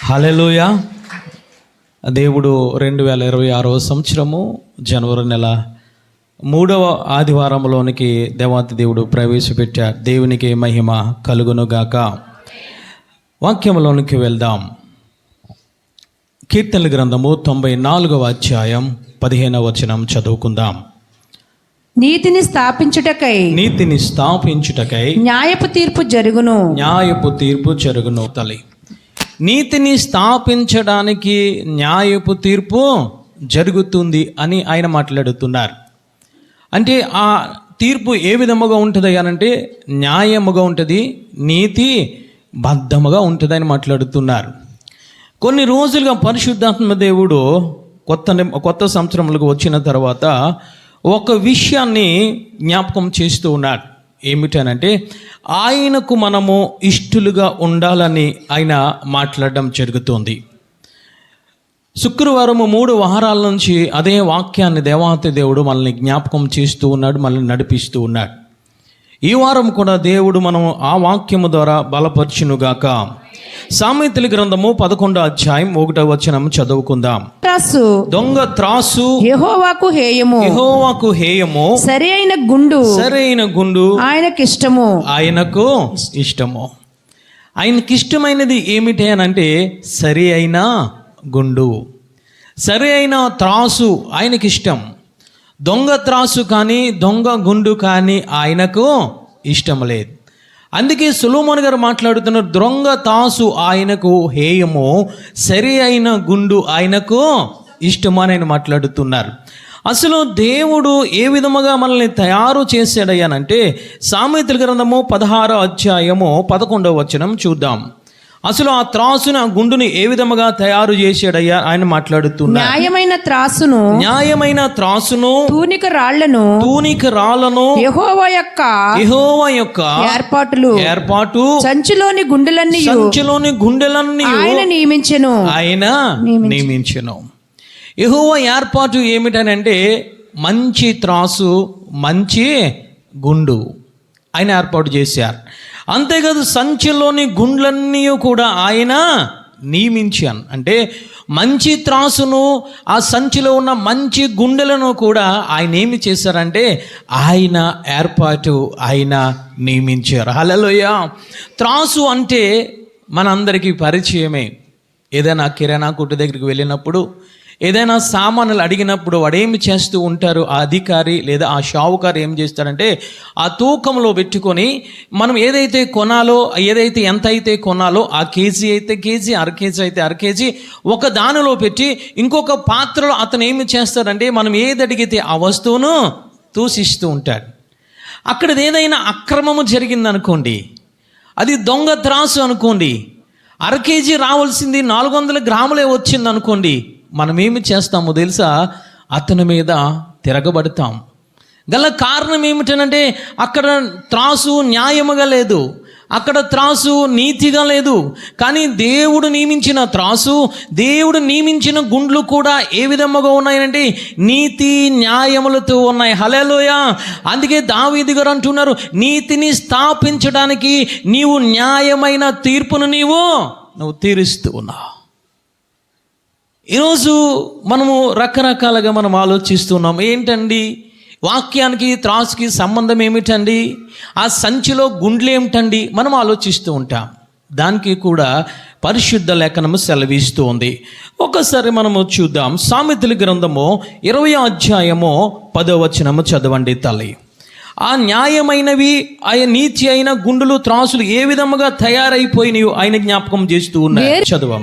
హల్లెలూయా. దేవుడు 2026వ సంవత్సరము జనవరి నెల 3వ ఆదివారంలోనికి దేవాతి దేవుడు ప్రవేశపెట్టారు. దేవునికి మహిమ కలుగునుగాక. వాక్యంలోనికి వెళ్దాం. కీర్తనల గ్రంథము 94వ అధ్యాయం 15వ వచనం చదువుకుందాం. నీతిని స్థాపించుటకై న్యాయపు తీర్పు జరుగును. తల్లి, నీతిని స్థాపించడానికి న్యాయపు తీర్పు జరుగుతుంది అని ఆయన మాట్లాడుతున్నారు. అంటే ఆ తీర్పు ఏ విధముగా ఉంటుంది అనంటే న్యాయముగా ఉంటుంది, నీతి బద్ధముగా ఉంటుంది అని మాట్లాడుతున్నారు. కొన్ని రోజులుగా పరిశుద్ధాత్మ దేవుడు కొత్త సంవత్సరములకు వచ్చిన తర్వాత ఒక విషయాన్ని జ్ఞాపకం చేస్తూ ఉన్నాడు. ఏమిటనంటే ఆయనకు మనము ఇష్టలుగా ఉండాలని ఆయన మాట్లాడడం జరుగుతుంది. శుక్రవారము 3 వారాల నుంచి అదే వాక్యాన్ని దేవాతి దేవుడు మనల్ని జ్ఞాపకం చేస్తూ ఉన్నాడు, మనల్ని నడిపిస్తూ ఉన్నాడు. ఈ వారం కూడా దేవుడు మనం ఆ వాక్యము ద్వారా బలపరచునుగాక. సామెతల గ్రంథము 11వ అధ్యాయం 1వ వచనం చదువుకుందాం. దొంగ త్రాసు యెహోవాకు హేయము, సరైన గుండు ఆయనకు ఇష్టము. ఆయనకి ఇష్టమైనది ఏమిటి అని అంటే సరి అయిన గుండు, సరి అయిన త్రాసు ఆయనకి ఇష్టం. దొంగ త్రాసు కానీ దొంగ గుండు కానీ ఆయనకు ఇష్టం లేదు. అందుకే సొలొమోను గారు మాట్లాడుతున్నారు, దొంగ తాసు ఆయనకు హేయము, సరి అయిన గుండు ఆయనకు ఇష్టము అని ఆయన మాట్లాడుతున్నారు. అసలు దేవుడు ఏ విధముగా మనల్ని తయారు చేశాడయ్యానంటే సామెతల గ్రంథము 16వ అధ్యాయము 11వ వచనం చూద్దాం. అసలు ఆ త్రాసును, ఆ గుండుని ఏ విధముగా తయారు చేశాడయ్యా ఆయన మాట్లాడుతున్నారు. న్యాయమైన త్రాసును తూనిక రాళ్లను యెహోవా యొక్క ఏర్పాటు సంచిలోని గుండెలన్నీ ఆయన నియమించెను. యెహోవా ఏర్పాటు ఏమిటనంటే మంచి త్రాసు, మంచి గుండు ఆయన ఏర్పాటు చేశారు. అంతేకాదు సంచిలోని గుండ్లన్నీ కూడా ఆయన నియమించాను. అంటే మంచి త్రాసును, ఆ సంచిలో ఉన్న మంచి గుండెలను కూడా ఆయన ఏమి చేశారంటే ఆయన ఏర్పాటు, ఆయన నియమించారు. హల్లెలూయా. త్రాసు అంటే మనందరికీ పరిచయమే. ఏదైనా కిరాణా కొట్టు దగ్గరికి వెళ్ళినప్పుడు ఏదైనా సామాన్లు అడిగినప్పుడు వాడేమి చేస్తూ ఉంటారు, ఆ అధికారి లేదా ఆ షావుకారు ఏం చేస్తారంటే ఆ తూకంలో పెట్టుకొని మనం ఏదైతే కొనాలో, ఏదైతే ఎంత అయితే కొనాలో ఆ కేజీ అయితే కేజీ, అర కేజీ అయితే అర కేజీ ఒక దానిలో పెట్టి ఇంకొక పాత్రలో అతను ఏమి చేస్తారంటే మనం ఏది అడిగితే ఆ వస్తువును తూసిస్తూ ఉంటాడు. అక్కడ ఏదైనా అక్రమము జరిగిందనుకోండి, అది దొంగ త్రాసు అనుకోండి, అర కేజీ రావాల్సింది 400 గ్రాములే వచ్చింది అనుకోండి, మనం ఏమి చేస్తామో తెలుసా, అతని మీద తిరగబడతాం. గల కారణం ఏమిటనంటే అక్కడ త్రాసు న్యాయముగా లేదు, అక్కడ త్రాసు నీతిగా లేదు. కానీ దేవుడు నియమించిన త్రాసు, దేవుడు నియమించిన గుండ్లు కూడా ఏ విధముగా ఉన్నాయంటే నీతి న్యాయములతో ఉన్నాయి. హల్లెలూయా. అందుకే దావీదు గారు అంటున్నారు, నీతిని స్థాపించడానికి నీవు న్యాయమైన తీర్పును నువ్వు తీరుస్తూ ఉన్నావు. ఈరోజు మనము రకరకాలుగా మనం ఆలోచిస్తున్నాం. ఏంటండి వాక్యానికి త్రాసుకి సంబంధం ఏమిటండి, ఆ సంచిలో గుండ్లు ఏమిటండి మనం ఆలోచిస్తూ ఉంటాం. దానికి కూడా పరిశుద్ధ లేఖనము సెలవిస్తూ ఉంది. ఒకసారి మనము చూద్దాం. సామెతల గ్రంథము 20వ అధ్యాయము 10వ వచనము చదవండి తల్లి. ఆ న్యాయమైనవి, ఆయన నీతి అయిన గుండులు, త్రాసులు ఏ విధముగా తయారైపోయినాయో ఆయన జ్ఞాపకం చేస్తూ ఉన్నారు. చదవం.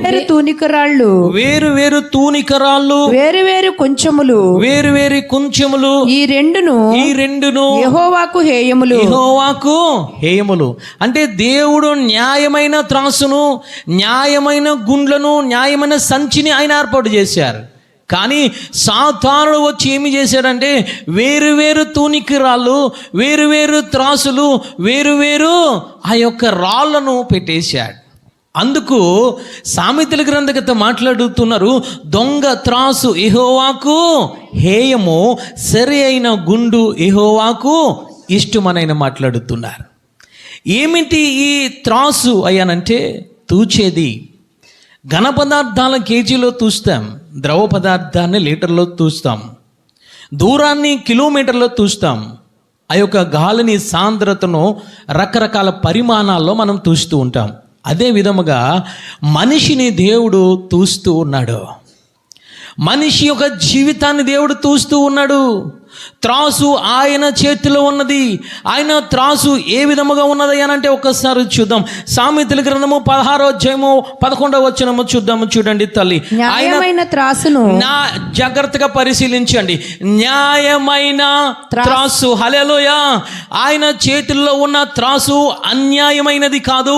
వేరు వేరు తూనికరాళ్ళు, వేరు వేరు కొంచెములు, ఈ రెండును యెహోవాకు హేయములు. అంటే దేవుడు న్యాయమైన త్రాసును, న్యాయమైన గుండ్లను, న్యాయమైన సంచిని ఆయన ఏర్పాటు చేశారు. కానీ సాతానుడు వచ్చి ఏమి చేశాడంటే వేరు తూనికి రాళ్ళు, వేరు త్రాసులు, వేరు ఆ యొక్క రాళ్లను పెట్టేశాడు. అందుకు సామెతల గ్రంథకర్త మాట్లాడుతున్నారు, దొంగ త్రాసు యెహోవాకు హేయము, సరి అయిన గుండు యెహోవాకు ఇష్టమనైన మాట్లాడుతున్నారు. ఏమిటి ఈ త్రాసు అయ్యానంటే తూచేది. ఘన పదార్థాల కేజీలో తూస్తాం, ద్రవ పదార్థాన్ని లీటర్లో తూస్తాం, దూరాన్ని కిలోమీటర్లో తూస్తాం. ఆ యొక్క గాలిని సాంద్రతను రకరకాల పరిమాణాల్లో మనం తూస్తూ ఉంటాం. అదే విధముగా మనిషిని దేవుడు తూస్తూ ఉన్నాడు. మనిషి యొక్క జీవితాన్ని దేవుడు తూస్తూ ఉన్నాడు. త్రాసు ఆయన చేతిలో ఉన్నది. ఆయన త్రాసు ఏ విధముగా ఉన్నది అని అంటే ఒక్కసారి చూద్దాం. సామెతల గ్రంథము 16వ అధ్యాయము 11వ వచనము చూద్దాము. చూడండి తల్లి, న్యాయమైన త్రాసును జాగ్రత్తగా పరిశీలించండి. న్యాయమైన త్రాసు, హల్లెలూయా. ఆయన చేతుల్లో ఉన్న త్రాసు అన్యాయమైనది కాదు,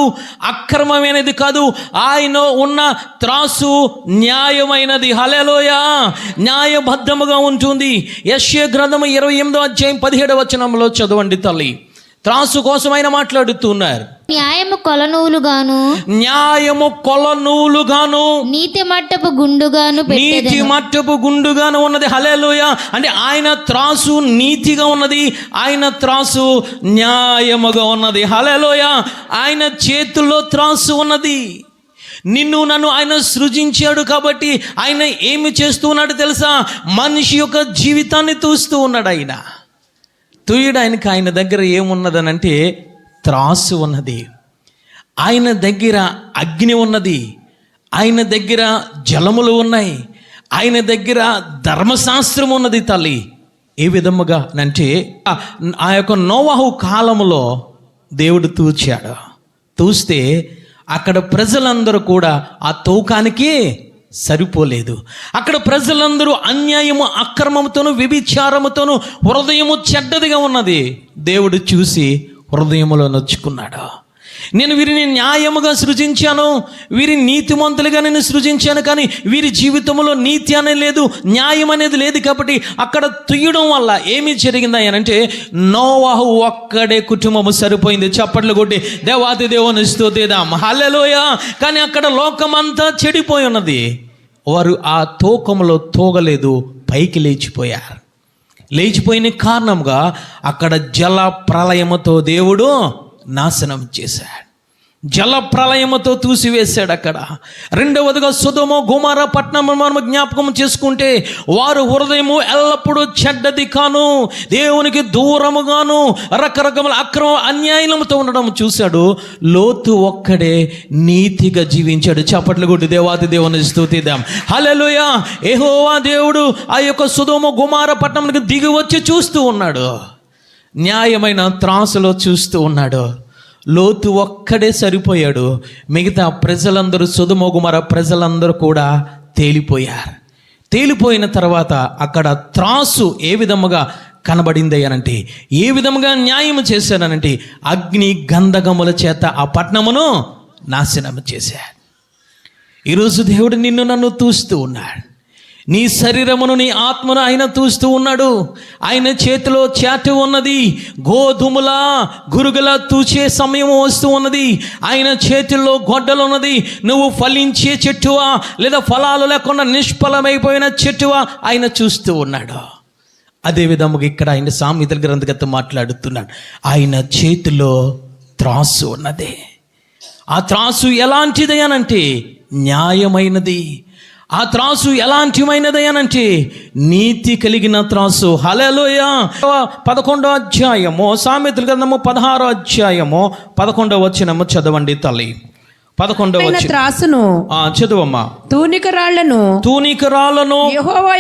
అక్రమమైనది కాదు. ఆయన ఉన్న త్రాసు న్యాయమైనది, హల్లెలూయా. న్యాయబద్ధముగా ఉంటుంది. యెషయా గ్రంథము 28వ అధ్యాయం 17వ వచనంలో చదవండి తల్లి. త్రాసు కోసం ఆయన మాట్లాడుతున్నారు. న్యాయము కొలనూలుగాను, న్యాయము కొలనూలుగాను, నీతి మట్టపు గుండుగాను, నీతి మట్టపు గుండుగాను ఉన్నది, హల్లెలూయా. అంటే ఆయన త్రాసు నీతిగా ఉన్నది, ఆయన త్రాసు న్యాయముగా ఉన్నది, హల్లెలూయా. ఆయన చేతుల్లో త్రాసు ఉన్నది. నిన్ను నన్ను ఆయన సృజించాడు కాబట్టి ఆయన ఏమి చేస్తూ ఉన్నాడు తెలుసా? మనిషి యొక్క జీవితాన్ని తూస్తూ ఉన్నాడు. ఆయన తూయడానికి ఆయన దగ్గర ఏమున్నదనంటే త్రాసు ఉన్నది, ఆయన దగ్గర అగ్ని ఉన్నది, ఆయన దగ్గర జలములు ఉన్నాయి, ఆయన దగ్గర ధర్మశాస్త్రం ఉన్నది తల్లి. ఏ విధముగా అంటే ఆ యొక్క నోవహు కాలములో దేవుడు తూచాడు. తూస్తే అక్కడ ప్రజలందరూ కూడా ఆ తూకానికి సరిపోలేదు. అక్కడ ప్రజలందరూ అన్యాయము, అక్రమముతోను, వ్యభిచారముతోను హృదయము చెడ్డదిగా ఉన్నది. దేవుడు చూసి హృదయములో నొచ్చుకున్నాడు. నేను వీరిని న్యాయముగా సృజించాను, వీరి నీతిమంతులుగా నేను సృజించాను, కానీ వీరి జీవితంలో నీతి అనేది లేదు, న్యాయం అనేది లేదు. కాబట్టి అక్కడ తుయ్యడం వల్ల ఏమి జరిగిందా అంటే నోవహు ఒక్కడే కుటుంబము సరిపోయింది. చప్పట్లు కొట్టి దేవాది దేవుని స్తుతిద్దాం, హల్లెలూయా. కానీ అక్కడ లోకమంతా చెడిపోయి ఉన్నది. వారు ఆ తూకంలో తూగలేదు, పైకి లేచిపోయారు. లేచిపోయిన కారణంగా అక్కడ జల ప్రళయముతో దేవుడు నాశనం చేశాడు. జల ప్రళయముతో తూసివేశాడు అక్కడ. రెండవదిగా సొదొమ గొమొర్ర పట్టణం మనం జ్ఞాపకం చేసుకుంటే వారు హృదయము ఎల్లప్పుడూ చెడ్డది కాను, దేవునికి దూరముగాను, రకరకముల అక్రమ అన్యాయముతో ఉండడం చూశాడు. లోతు ఒక్కడే నీతిగా జీవించాడు. చప్పట్లు కొట్టి దేవాది దేవుని స్తుతిద్దాం, హల్లెలూయా. యెహోవా దేవుడు ఆ యొక్క సొదొమ గొమొర్ర పట్టణానికి దిగి వచ్చి చూస్తూ ఉన్నాడు. న్యాయమైన త్రాసులో చూస్తూ ఉన్నాడు. లోతు ఒక్కడే సరిపోయాడు. మిగతా ప్రజలందరూ, సొదొమ గొమొర్ర ప్రజలందరూ కూడా తేలిపోయారు. తేలిపోయిన తర్వాత అక్కడ త్రాసు ఏ విధముగా కనబడింది అనంటే, ఏ విధముగా న్యాయం చేశాడనంటే అగ్ని గంధకముల చేత ఆ పట్టణమును నాశనం చేశాడు. ఈరోజు దేవుడు నిన్ను నన్ను తూస్తూ ఉన్నాడు. నీ శరీరమును, నీ ఆత్మను ఆయన తూస్తూ ఉన్నాడు. ఆయన చేతిలో చేట ఉన్నది. గోధుమల గురుగుల తూచే సమయం వస్తూ ఉన్నది. ఆయన చేతుల్లో గొడ్డలు ఉన్నది. నువ్వు ఫలించే చెట్టువా లేదా ఫలాలు లేకుండా నిష్ఫలమైపోయిన చెట్టువా ఆయన చూస్తూ ఉన్నాడు. అదే విధముగా ఇక్కడ ఆయన సామెతల గ్రంథకర్త మాట్లాడుతున్నాడు. ఆయన చేతిలో త్రాసు ఉన్నది. ఆ త్రాసు ఎలాంటిది అనంటే న్యాయమైనది. ఆ త్రాసు ఎలాంటిమైనది అనంటే నీతి కలిగిన త్రాసు, హల్లెలూయా. 11వ అధ్యాయము సామెతల గ్రంథము 16వ అధ్యాయము 11వ వచనము చదవండి తల్లి. 11వ వచనం త్రాసును చదువమ్మా. తూనిక రాళ్లను యెహోవా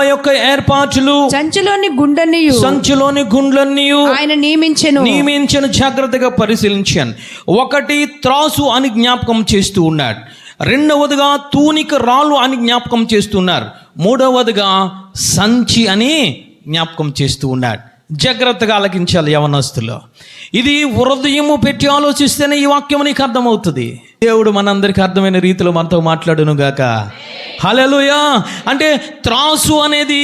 యొక్క ఏర్పాటులు సంచిలోని గుండ్లన్నీయు ఆయన నియమించెను. జాగ్రత్తగా పరిశీలించాను. ఒకటి త్రాసు అని జ్ఞాపకం చేస్తూ ఉన్నాడు. రెండవదిగా తూనిక రాళ్ళు అని జ్ఞాపకం చేస్తున్నారు. మూడవదిగా సంచి అని జ్ఞాపకం చేస్తూ ఉన్నాడు. జాగ్రత్తగా ఆలకించాలి యవనస్తులు. ఇది హృదయము పెట్టి ఆలోచిస్తేనే ఈ వాక్యం నీకు అర్థమవుతుంది. దేవుడు మనందరికీ అర్థమైన రీతిలో మనతో మాట్లాడును గాక, హల్లెలూయా. అంటే త్రాసు అనేది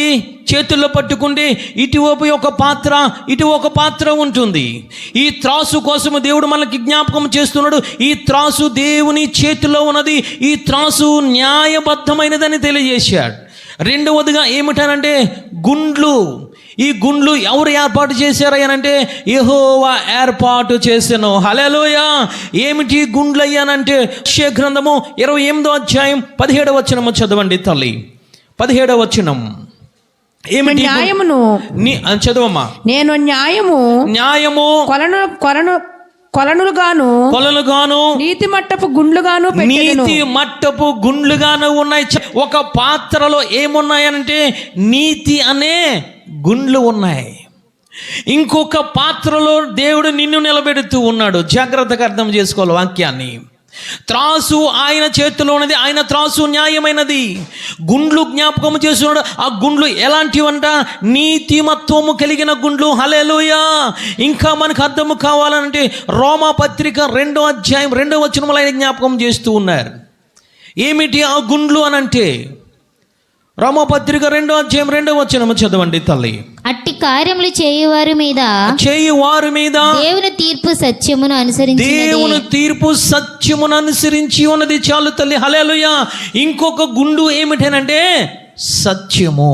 చేతుల్లో పట్టుకుంటే ఇటువైపు ఒక పాత్ర, ఇటు ఒక పాత్ర ఉంటుంది. ఈ త్రాసు కోసము దేవుడు మనకి జ్ఞాపకం చేస్తున్నాడు. ఈ త్రాసు దేవుని చేతిలో ఉన్నది. ఈ త్రాసు న్యాయబద్ధమైనదని తెలియజేశాడు. రెండవదిగా ఏమిటనంటే గుండ్లు. ఈ గుండ్లు ఎవరు ఏర్పాటు చేశారు అనంటే యెహోవా ఏర్పాటు చేసెను. హల్లెలూయా. ఏమిటి గుండ్లు అయ్యానంటే యెషయా గ్రంథము 28వ అధ్యాయం 17వ వచనము చదవండి తల్లి. 17వ వచనం ఏమిటి? న్యాయమును చదవమ్మా. నేను న్యాయము కొలనులుగాను నీతి మట్టపు గుండ్లుగాను ఉన్నాయి. ఒక పాత్రలో ఏమున్నాయనంటే నీతి అనే గుండ్లు ఉన్నాయి. ఇంకొక పాత్రలో దేవుడు నిన్ను నిలబెడుతూ ఉన్నాడు. జాగ్రత్తగా అర్థం చేసుకోవాలి వాక్యాన్ని. త్రాసు ఆయన చేతిలో ఉన్నది, ఆయన త్రాసు న్యాయమైనది. గుండ్లు జ్ఞాపకం చేస్తున్నాడు. ఆ గుండ్లు ఎలాంటివంట? నీతిమత్వము కలిగిన గుండ్లు. హల్లెలూయా. ఇంకా మనకు అర్థము కావాలంటే రోమా పత్రిక 2వ అధ్యాయం 2వ వచనములో ఆయన జ్ఞాపకం చేస్తూ ఉన్నారు. ఏమిటి ఆ గుండ్లు అనంటే? రోమాపత్రిక 2వ అధ్యాయం 2వ వచనము చదవండి తల్లి. అట్టి కార్యములు చేయువారి మీద దేవుని తీర్పు సత్యమును అనుసరించి ఉన్నది. చాలు తల్లి. హల్లెలూయా. ఇంకొక గుండు ఏమిటనంటే సత్యము.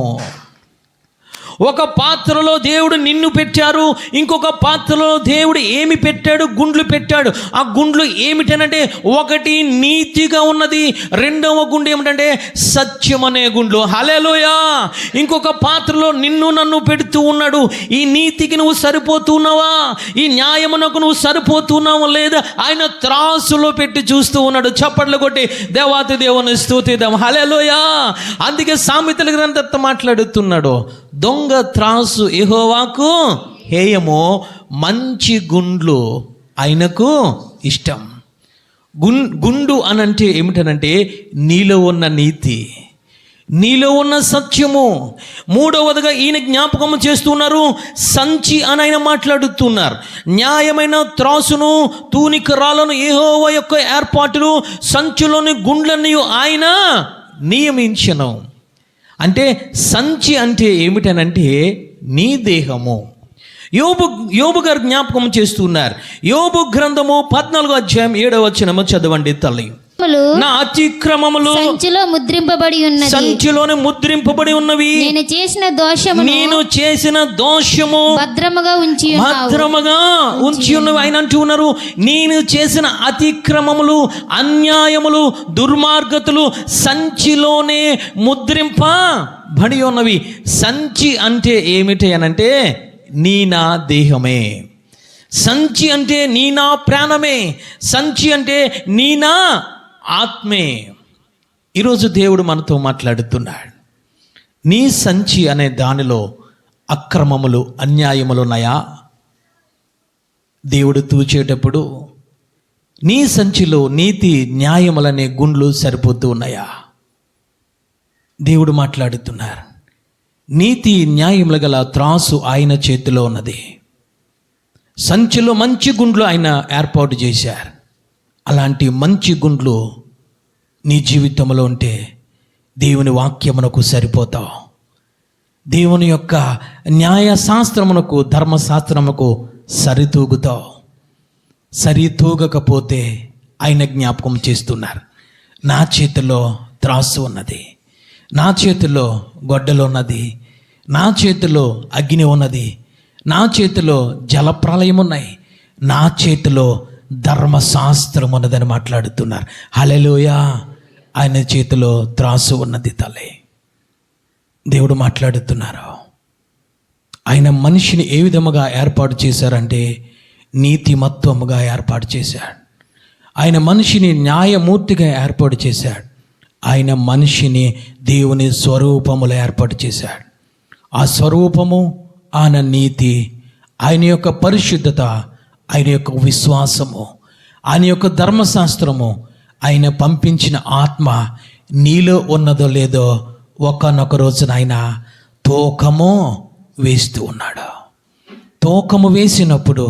ఒక పాత్రలో దేవుడు నిన్ను పెట్టారు, ఇంకొక పాత్రలో దేవుడు ఏమి పెట్టాడు? గుండ్లు పెట్టాడు. ఆ గుండ్లు ఏమిటనంటే ఒకటి నీతిగా ఉన్నది, రెండవ గుండు ఏమిటంటే సత్యం అనే గుండ్లు. హల్లెలూయా. ఇంకొక పాత్రలో నిన్ను నన్ను పెడుతూ ఉన్నాడు. ఈ నీతికి నువ్వు సరిపోతున్నావా? ఈ న్యాయమునకు నువ్వు సరిపోతున్నావా లేదా? ఆయన త్రాసులో పెట్టి చూస్తూ ఉన్నాడు. చప్పట్లు కొట్టి దేవాతి దేవుని స్తుతిద్దాం. హల్లెలూయా. అందుకే సామెతల గ్రంథం మాట్లాడుతున్నాడు, దొంగ త్రాసు యెహోవాకు హేయము, మంచి గుండ్లు ఆయనకు ఇష్టం. గుండు అనంటే ఏమిటనంటే నీలో ఉన్న నీతి, నీలో ఉన్న సత్యము. మూడవదిగా ఈయన జ్ఞాపకం చేస్తున్నారు, సంచి అని ఆయన మాట్లాడుతున్నారు. న్యాయమైన త్రాసును తూనికరాలను యెహోవా యొక్క ఏర్పాటులు, సంచిలోని గుండ్లన్నీ ఆయన నియమించెను. అంటే సంచి అంటే ఏమిటనంటే నీ దేహము. యోబు గారు జ్ఞాపకం చేస్తున్నారు. యోబు గ్రంథము 14వ అధ్యాయం 7వ వచనము చదవండి తల్లి. నా అతిక్రమములు సంచిలోనే ముద్రింపబడి ఉన్నవి. నేను చేసిన దోషము భద్రముగా ఉంచి ఉన్నవి. ఆయన అంటూ ఉన్నారు, నేను చేసిన అతిక్రమములు, అన్యాయములు, దుర్మార్గతులు సంచిలోనే ముద్రింపబడి ఉన్నవి. సంచి అంటే ఏమిటి అనంటే నీ నా దేహమే. సంచి అంటే నీ నా ప్రాణమే. సంచి అంటే నీ నా ఆత్మే. ఈరోజు దేవుడు మనతో మాట్లాడుతున్నాడు. నీ సంచి అనే దానిలో అక్రమములు, అన్యాయములు ఉన్నాయా? దేవుడు తూచేటప్పుడు నీ సంచిలో నీతి, న్యాయములనే గుండ్లు సరిపోతూ ఉన్నాయా? దేవుడు మాట్లాడుతున్నారు. నీతి న్యాయములు గల త్రాసు ఆయన చేతిలో ఉన్నది. సంచిలో మంచి గుండ్లు ఆయన ఏర్పాటు చేశారు. అలాంటి మంచి గుండ్లు నీ జీవితంలో ఉంటే దేవుని వాక్యమునకు సరిపోతావు. దేవుని యొక్క న్యాయశాస్త్రమునకు, ధర్మశాస్త్రమునకు సరితూగుతావు. సరితూగకపోతే ఆయన జ్ఞాపకం చేస్తున్నారు, నా చేతిలో త్రాసు ఉన్నది, నా చేతిలో గొడ్డలు ఉన్నది, నా చేతిలో అగ్ని ఉన్నది, నా చేతిలో జలప్రలయం ఉన్నాయి, నా చేతిలో ధర్మశాస్త్రం ఉన్నదని మాట్లాడుతున్నారు. హల్లెలూయా. ఆయన చేతిలో త్రాసు ఉన్నది తల్లి. దేవుడు మాట్లాడుతున్నారు. ఆయన మనిషిని ఏ విధముగా ఏర్పాటు చేశారంటే నీతిమత్వముగా ఏర్పాటు చేశాడు. ఆయన మనిషిని న్యాయమూర్తిగా ఏర్పాటు చేశాడు. ఆయన మనిషిని దేవుని స్వరూపములో ఏర్పాటు చేశాడు. ఆ స్వరూపము, ఆయన నీతి, ఆయన యొక్క పరిశుద్ధత, ఆయన యొక్క విశ్వాసము, ఆయన యొక్క ధర్మశాస్త్రము, ఆయన పంపించిన ఆత్మ నీలో ఉన్నదో లేదో ఒక్కనొక రోజున ఆయన తూకము వేస్తూ ఉన్నాడు. తూకము వేసినప్పుడు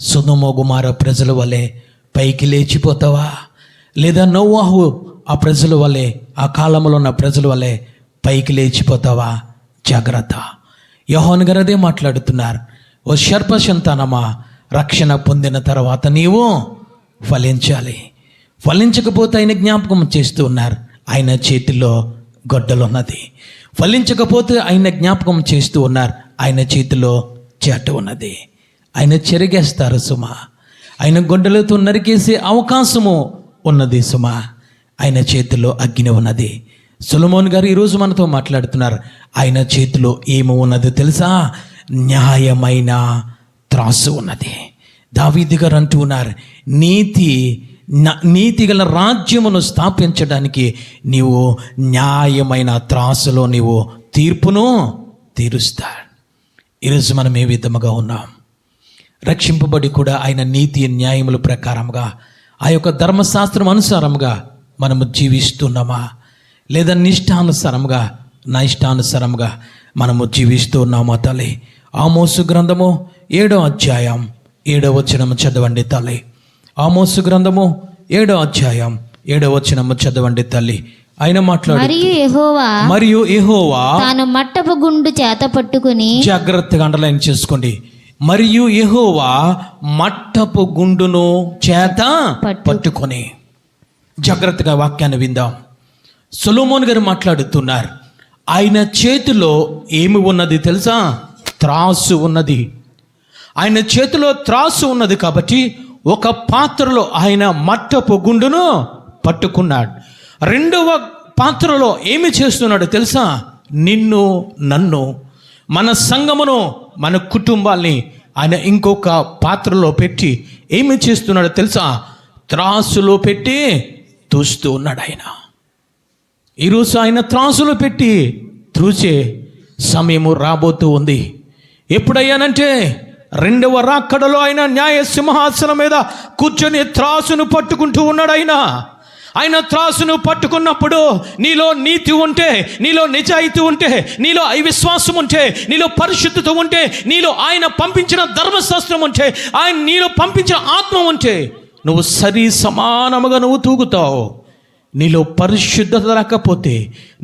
సొదొమ గొమొర్రా ప్రజల వలె పైకి లేచిపోతావా? లేదా నోవాహు ఆ ప్రజల వలె, ఆ కాలంలో ఉన్న ప్రజల వలె పైకి లేచిపోతావా? జాగ్రత్త. యోహాను గారు అదే మాట్లాడుతున్నారు. ఓ సర్ప సంతానమా, రక్షణ పొందిన తర్వాత నీవు ఫలించాలి. ఫలించకపోతే ఆయన జ్ఞాపకం చేస్తూ ఉన్నారు, ఆయన చేతిలో గొడ్డలు ఉన్నది. ఫలించకపోతే ఆయన జ్ఞాపకం చేస్తూ ఉన్నారు, ఆయన చేతిలో చేట ఉన్నది. ఆయన చెరిగేస్తారు సుమా. ఆయన గొడ్డలతో నరికేసే అవకాశము ఉన్నది సుమా. ఆయన చేతిలో అగ్ని ఉన్నది. సొలొమోన్ గారు ఈరోజు మనతో మాట్లాడుతున్నారు. ఆయన చేతిలో ఏమి ఉన్నది తెలుసా? న్యాయమైన త్రాసు ఉన్నది. దావీదు గారు అంటూ ఉన్నారు, నీతి గల రాజ్యమును స్థాపించడానికి నీవు న్యాయమైన త్రాసులో నీవు తీర్పును తీరుస్తాడు. ఈరోజు మనం ఏ విధముగా ఉన్నాం? రక్షింపబడి కూడా ఆయన నీతి న్యాయముల ప్రకారంగా ఆ యొక్క ధర్మశాస్త్రం అనుసారంగా మనము జీవిస్తున్నామా? లేదా నిష్టానుసారంగా నైష్టానుసారంగా మనము జీవిస్తూ ఉన్నామా తల్లి? ఆమోసు గ్రంథము 7వ అధ్యాయం 7వ వచనము చదవండి తల్లి. ఆమోసు గ్రంథము 7వ అధ్యాయం 7వ వచనము చదవండి తల్లి. ఆయన మాట్లాడు, మరియు యెహోవా తాను మట్టపు గుండు చేత పట్టుకుని, జాగ్రత్తగా అండర్లైన్ చేసుకోండి, మరియు యెహోవా మట్టపు గుండును చేత పట్టుకొని. జాగ్రత్తగా వాక్యాన్ని విందాం. సొలొమోన్ గారు మాట్లాడుతున్నారు. ఆయన చేతిలో ఏమి ఉన్నది తెలుసా? త్రాసు ఉన్నది. ఆయన చేతిలో త్రాసు ఉన్నది కాబట్టి ఒక పాత్రలో ఆయన మట్టపు గుండును పట్టుకున్నాడు. రెండవ పాత్రలో ఏమి చేస్తున్నాడు తెలుసా? నిన్ను నన్ను మన సంఘమును మన కుటుంబాల్ని ఆయన ఇంకొక పాత్రలో పెట్టి ఏమి చేస్తున్నాడు తెలుసా? త్రాసులో పెట్టి తూస్తూ ఉన్నాడు. ఆయన ఈరోజు ఆయన త్రాసులో పెట్టి త్రూచే సమయము రాబోతూ ఉంది. ఎప్పుడయ్యానంటే రెండవ రాకడలో ఆయన న్యాయ సింహాసనం మీద కూర్చొని త్రాసును పట్టుకుంటూ ఉన్నాడు. ఆయన త్రాసును పట్టుకున్నప్పుడు నీలో నీతి ఉంటే, నీలో నిజాయితీ ఉంటే, నీలో అవిశ్వాసం ఉంటే, నీలో పరిశుద్ధత ఉంటే, నీలో ఆయన పంపించిన ధర్మశాస్త్రం ఉంటే, ఆయన నీలో పంపించిన ఆత్మ ఉంటే నువ్వు సరి సమానముగా నువ్వు తూగుతావు. నీలో పరిశుద్ధత లేకపోతే,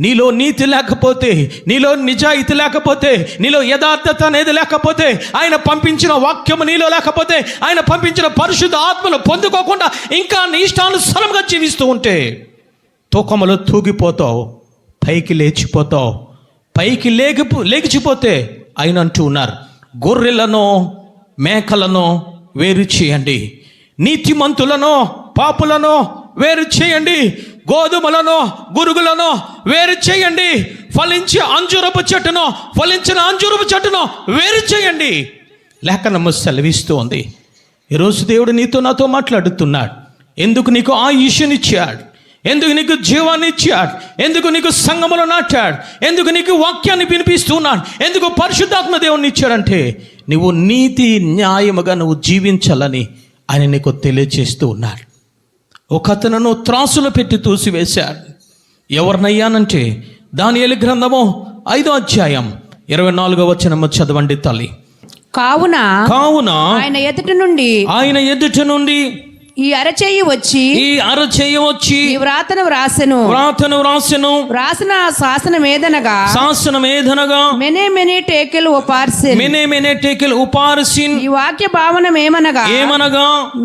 నీలో నీతి లేకపోతే, నీలో నిజాయితీ లేకపోతే, నీలో యథార్థత అనేది లేకపోతే, ఆయన పంపించిన వాక్యము నీలో లేకపోతే, ఆయన పంపించిన పరిశుద్ధ ఆత్మను పొందుకోకుండా ఇంకా నీ ఇష్టానుసారంగా జీవిస్తూ తూకములో తూగిపోతావు, పైకి లేచిపోతావు. పైకి లేచిపోతే ఆయన అంటూ ఉన్నారు, గొర్రెలను మేకలను వేరు చేయండి, నీతిమంతులను పాపులను వేరు చేయండి, గోధుమలను గురుగులను వేరు చేయండి, ఫలించిన అంజూరపు చెట్టును వేరు చేయండి. లేఖనము సెలవిస్తూ ఉంది. ఈరోజు దేవుడు నీతో నాతో మాట్లాడుతున్నాడు. ఎందుకు నీకు ఆయుష్నిచ్చాడు, ఎందుకు నీకు జీవాన్ని ఇచ్చాడు, ఎందుకు నీకు సంగములో నాటాడు, ఎందుకు నీకు వాక్యాన్ని వినిపిస్తున్నాడు, ఎందుకు పరిశుద్ధాత్మ దేవుని ఇచ్చాడంటే నువ్వు నీతి న్యాయముగా నువ్వు జీవించాలని ఆయన నీకు తెలియజేస్తూ ఉన్నాడు. ఒక అతను త్రాసులో పెట్టి తూసివేశాడు. ఎవరినయ్యానంటే దానియేలు గ్రంథము 5వ అధ్యాయం 24వ వచనము చదవండి తల్లి. కావున ఆయన ఎదుట నుండి ఈ అరచేయి వచ్చి ఈ వ్రాతను వ్రాసెను వ్రాసిన శాసనమేదనగా మెనే టేకెల్ ఉపార్సిన్. ఈ వాక్య భావనం ఏమనగా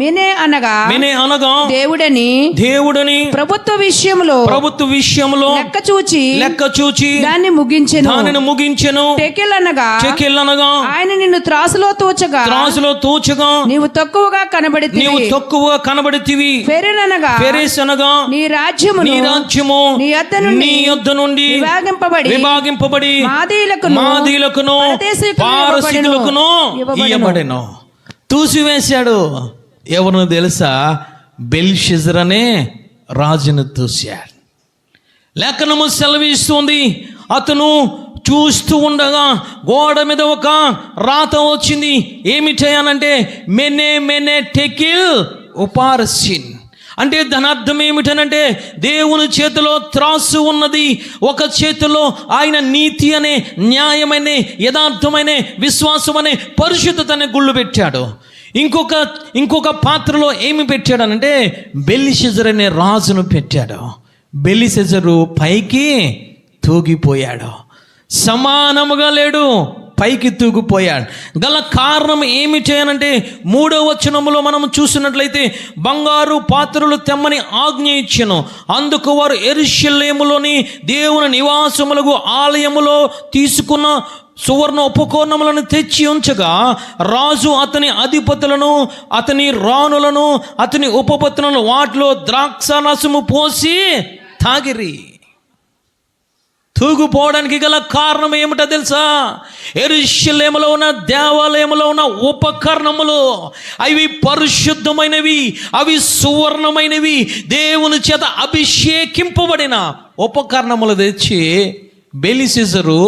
మెనే అనగా దేవుడని ప్రభుత్వ విషయములో లెక్క చూచి దాన్ని ముగించెను. టెకెల్ అనగా ఆయన నిన్ను త్రాసులో తూచగా నీవు తక్కువగా కనబడితివి. ఫెరెస్ అనగా నీ రాజ్యము నీ యొద్ద నుండి విభాగింపబడి మాదీలకును పారసీకులకును ఇయ్యబడెను. తూసివేశాడు. ఎవరు తెలుసా? బెల్షెజర్ అనే రాజును తూశాడు. లేఖనము సెలవిస్తుంది, అతను చూస్తూ ఉండగా గోడ మీద ఒక రాత వచ్చింది. ఏమి చేయాలంటే మెనే టెకిల్ ఉపార్సిన్. అంటే దాని అర్థం ఏమిటనంటే దేవుని చేతిలో త్రాసు ఉన్నది, ఒక చేతిలో ఆయన నీతి అనే న్యాయమైన యథార్థమైన విశ్వాసం అనే పరిశుద్ధత అనే గుళ్ళు పెట్టాడు. ఇంకొక పాత్రలో ఏమి పెట్టాడనంటే బెల్షెజర్ అనే రాజును పెట్టాడు. బెల్షెజరు పైకి తూగిపోయాడు, సమానముగా లేడు, పైకి తూగిపోయాడు. గల కారణం ఏమి చేయనంటే 3వ వచనములో మనం చూసినట్లయితే బంగారు పాత్రలు తెమ్మని ఆజ్ఞ ఇచ్చెను. అందుకు వారు యెరూషలేములోని దేవుని నివాసములకు ఆలయములో తీసుకున్న సువర్ణ ఉపకరణములను తెచ్చి ఉంచగా రాజు అతని అధిపతులను, అతని రాణులను, అతని ఉపపత్నులను వాటిలో ద్రాక్షారసము పోసి తాగిరి. తూగుపోవడానికి గల కారణం ఏమిటో తెలుసా? యెరూషలేములో ఉన్న దేవాలయంలో ఉన్న ఉపకరణములు అవి పరిశుద్ధమైనవి, అవి సువర్ణమైనవి, దేవుని చేత అభిషేకింపబడిన ఉపకరణములు తెచ్చి బెలిసెసరు,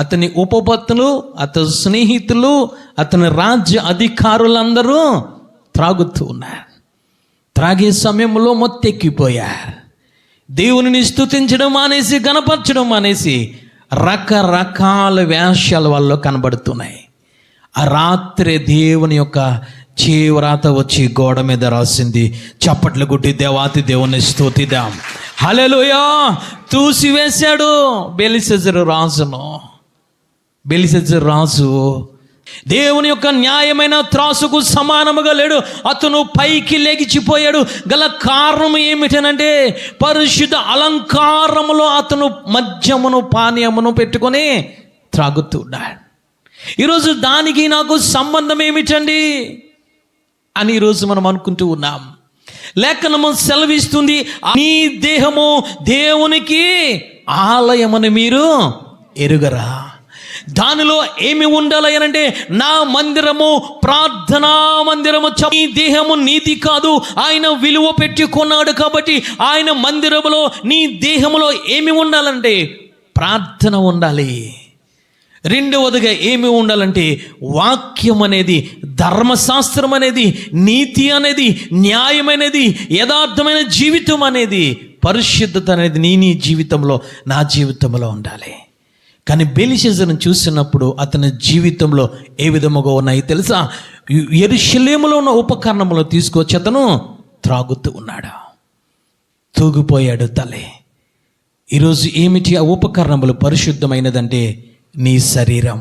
అతని ఉపపత్నులు, అతని స్నేహితులు, అతని రాజ్య అధికారులందరూ త్రాగుతూ ఉన్నారు. త్రాగే సమయంలో మొత్తెక్కిపోయారు. దేవునిని స్తుతించడం మానేసి, గణపరచడం మానేసి రకరకాల వేషాల వల్ల కనబడుతున్నాయి. ఆ రాత్రి దేవుని యొక్క చేవ్రాత వచ్చి గోడ మీద రాసింది. చప్పట్లు కొట్టి దేవాతి దేవుని స్తుతిద్దాం. హల్లెలూయా. తూసివేశాడు బెలిసెసరు రాజును. బెలిసెసరు రాజు దేవుని యొక్క న్యాయమైన త్రాసుకు సమానముగా లేడు. అతను పైకి లెగిచిపోయాడు. గల కారణం ఏమిటనంటే పరిశుద్ధ అలంకారములో అతను మద్యమును, పానీయమును పెట్టుకొని త్రాగుతున్నాడు. ఈరోజు దానికి నాకు సంబంధం ఏమిటండి అని ఈరోజు మనం అనుకుంటూ ఉన్నాం. లేఖనము సెలవిస్తుంది, నీ దేహము దేవునికి ఆలయమని మీరు ఎరుగరా? దానిలో ఏమి ఉండాలి అంటే నా మందిరము ప్రార్థనా మందిరము. నీ దేహము నీది కాదు, ఆయన విలువ పెట్టి కొన్నాడు. కాబట్టి ఆయన మందిరములో నీ దేహములో ఏమి ఉండాలంటే ప్రార్థన ఉండాలి. రెండవదిగా ఏమి ఉండాలంటే వాక్యం అనేది, ధర్మశాస్త్రం అనేది, నీతి అనేది, న్యాయమైనది, యథార్థమైన జీవితం అనేది, పరిశుద్ధత అనేది నీ జీవితంలో, నా జీవితంలో ఉండాలి. కానీ బెలిషెసరును చూసినప్పుడు అతని జీవితంలో ఏ విధముగా ఉన్నాయి తెలుసా? యెరూషలేములో ఉన్న ఉపకరణములు తీసుకొచ్చి అతను త్రాగుతూ ఉన్నాడు. తూగిపోయాడు తల్లి. ఈరోజు ఏమిటి ఆ ఉపకరణములు? పరిశుద్ధమైనదంటే నీ శరీరం,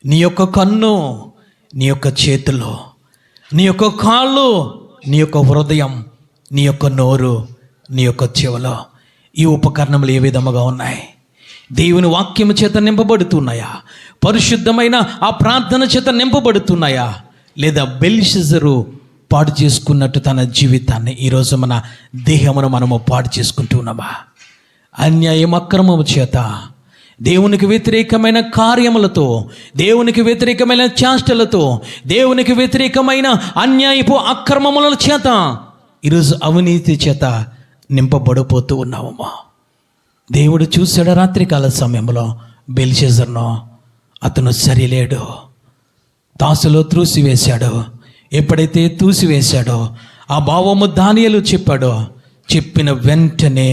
నీ యొక్క కన్ను, నీ యొక్క చేతులు, నీ యొక్క కాళ్ళు, నీ యొక్క హృదయం, నీ యొక్క నోరు, నీ యొక్క చెవులు. ఈ ఉపకరణములు ఏ విధముగా ఉన్నాయి? దేవుని వాక్యము చేత నింపబడుతున్నాయా? పరిశుద్ధమైన ఆ ప్రార్థన చేత నింపబడుతున్నాయా? లేదా బెలిషెసరు పాడు చేసుకున్నట్టు తన జీవితాన్ని ఈరోజు మన దేహమును మనము పాడు చేసుకుంటూ ఉన్నామా? అన్యాయం, అక్రమము చేత, దేవునికి వ్యతిరేకమైన కార్యములతో, దేవునికి వ్యతిరేకమైన చేష్టలతో, దేవునికి వ్యతిరేకమైన అన్యాయపు అక్రమముల చేత ఈరోజు అవినీతి చేత నింపబడిపోతూ ఉన్నామమ్మా. దేవుడు చూశాడు రాత్రికాల సమయంలో బెలిషెసరును. అతను సరిలేడు. తాసులో త్రూసివేశాడు. ఎప్పుడైతే తూసివేశాడో ఆ భావము దానియేలు చెప్పాడో, చెప్పిన వెంటనే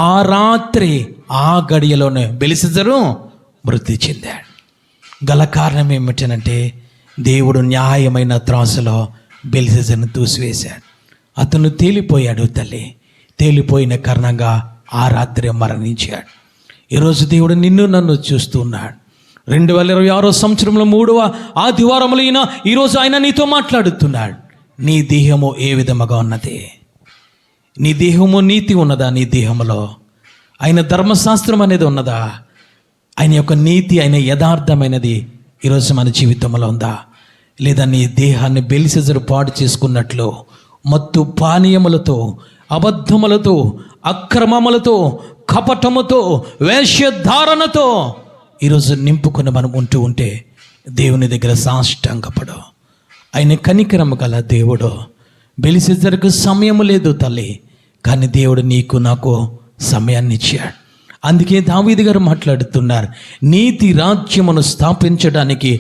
ఆ రాత్రి ఆ గడియలోనే బెలిషెసరు మృతి చెందాడు. గల కారణం ఏమిటంటే దేవుడు న్యాయమైన త్రాసులో బెలిషెసరును తూసివేశాడు. అతను తేలిపోయాడు తల్లి. తేలిపోయిన కారణంగా ఆ రాత్రి మరణించాడు. ఈరోజు దేవుడు నిన్ను నన్ను చూస్తున్నాడు. 2026 సంవత్సరంలో 3వ ఆదివారములు ఈరోజు ఆయన నీతో మాట్లాడుతున్నాడు. నీ దేహము ఏ విధముగా ఉన్నది? నీ దేహము నీతి ఉన్నదా? నీ దేహములో ఆయన ధర్మశాస్త్రం అనేది ఉన్నదా? ఆయన యొక్క నీతి, ఆయన యథార్థమైనది ఈరోజు మన జీవితంలో ఉందా? లేదా నీ దేహాన్ని బెలిషెసరు పాడు చేసుకున్నట్లు మత్తు పానీయములతో, అబద్ధములతో, అక్రమములతో, కపటముతో, వేషధారణతో ఈరోజు నింపుకొని మనం ఉంటే దేవుని దగ్గర సాష్టాంగపడు. ఆయన కనికరము గల దేవుడు. బెలిషెసరుకు సమయము లేదు తల్లి, కానీ దేవుడు నీకు నాకు సమయాన్ని ఇచ్చాడు. అందుకే దావీదు గారు మాట్లాడుతున్నారు, నీతి రాజ్యమును స్థాపించడానికి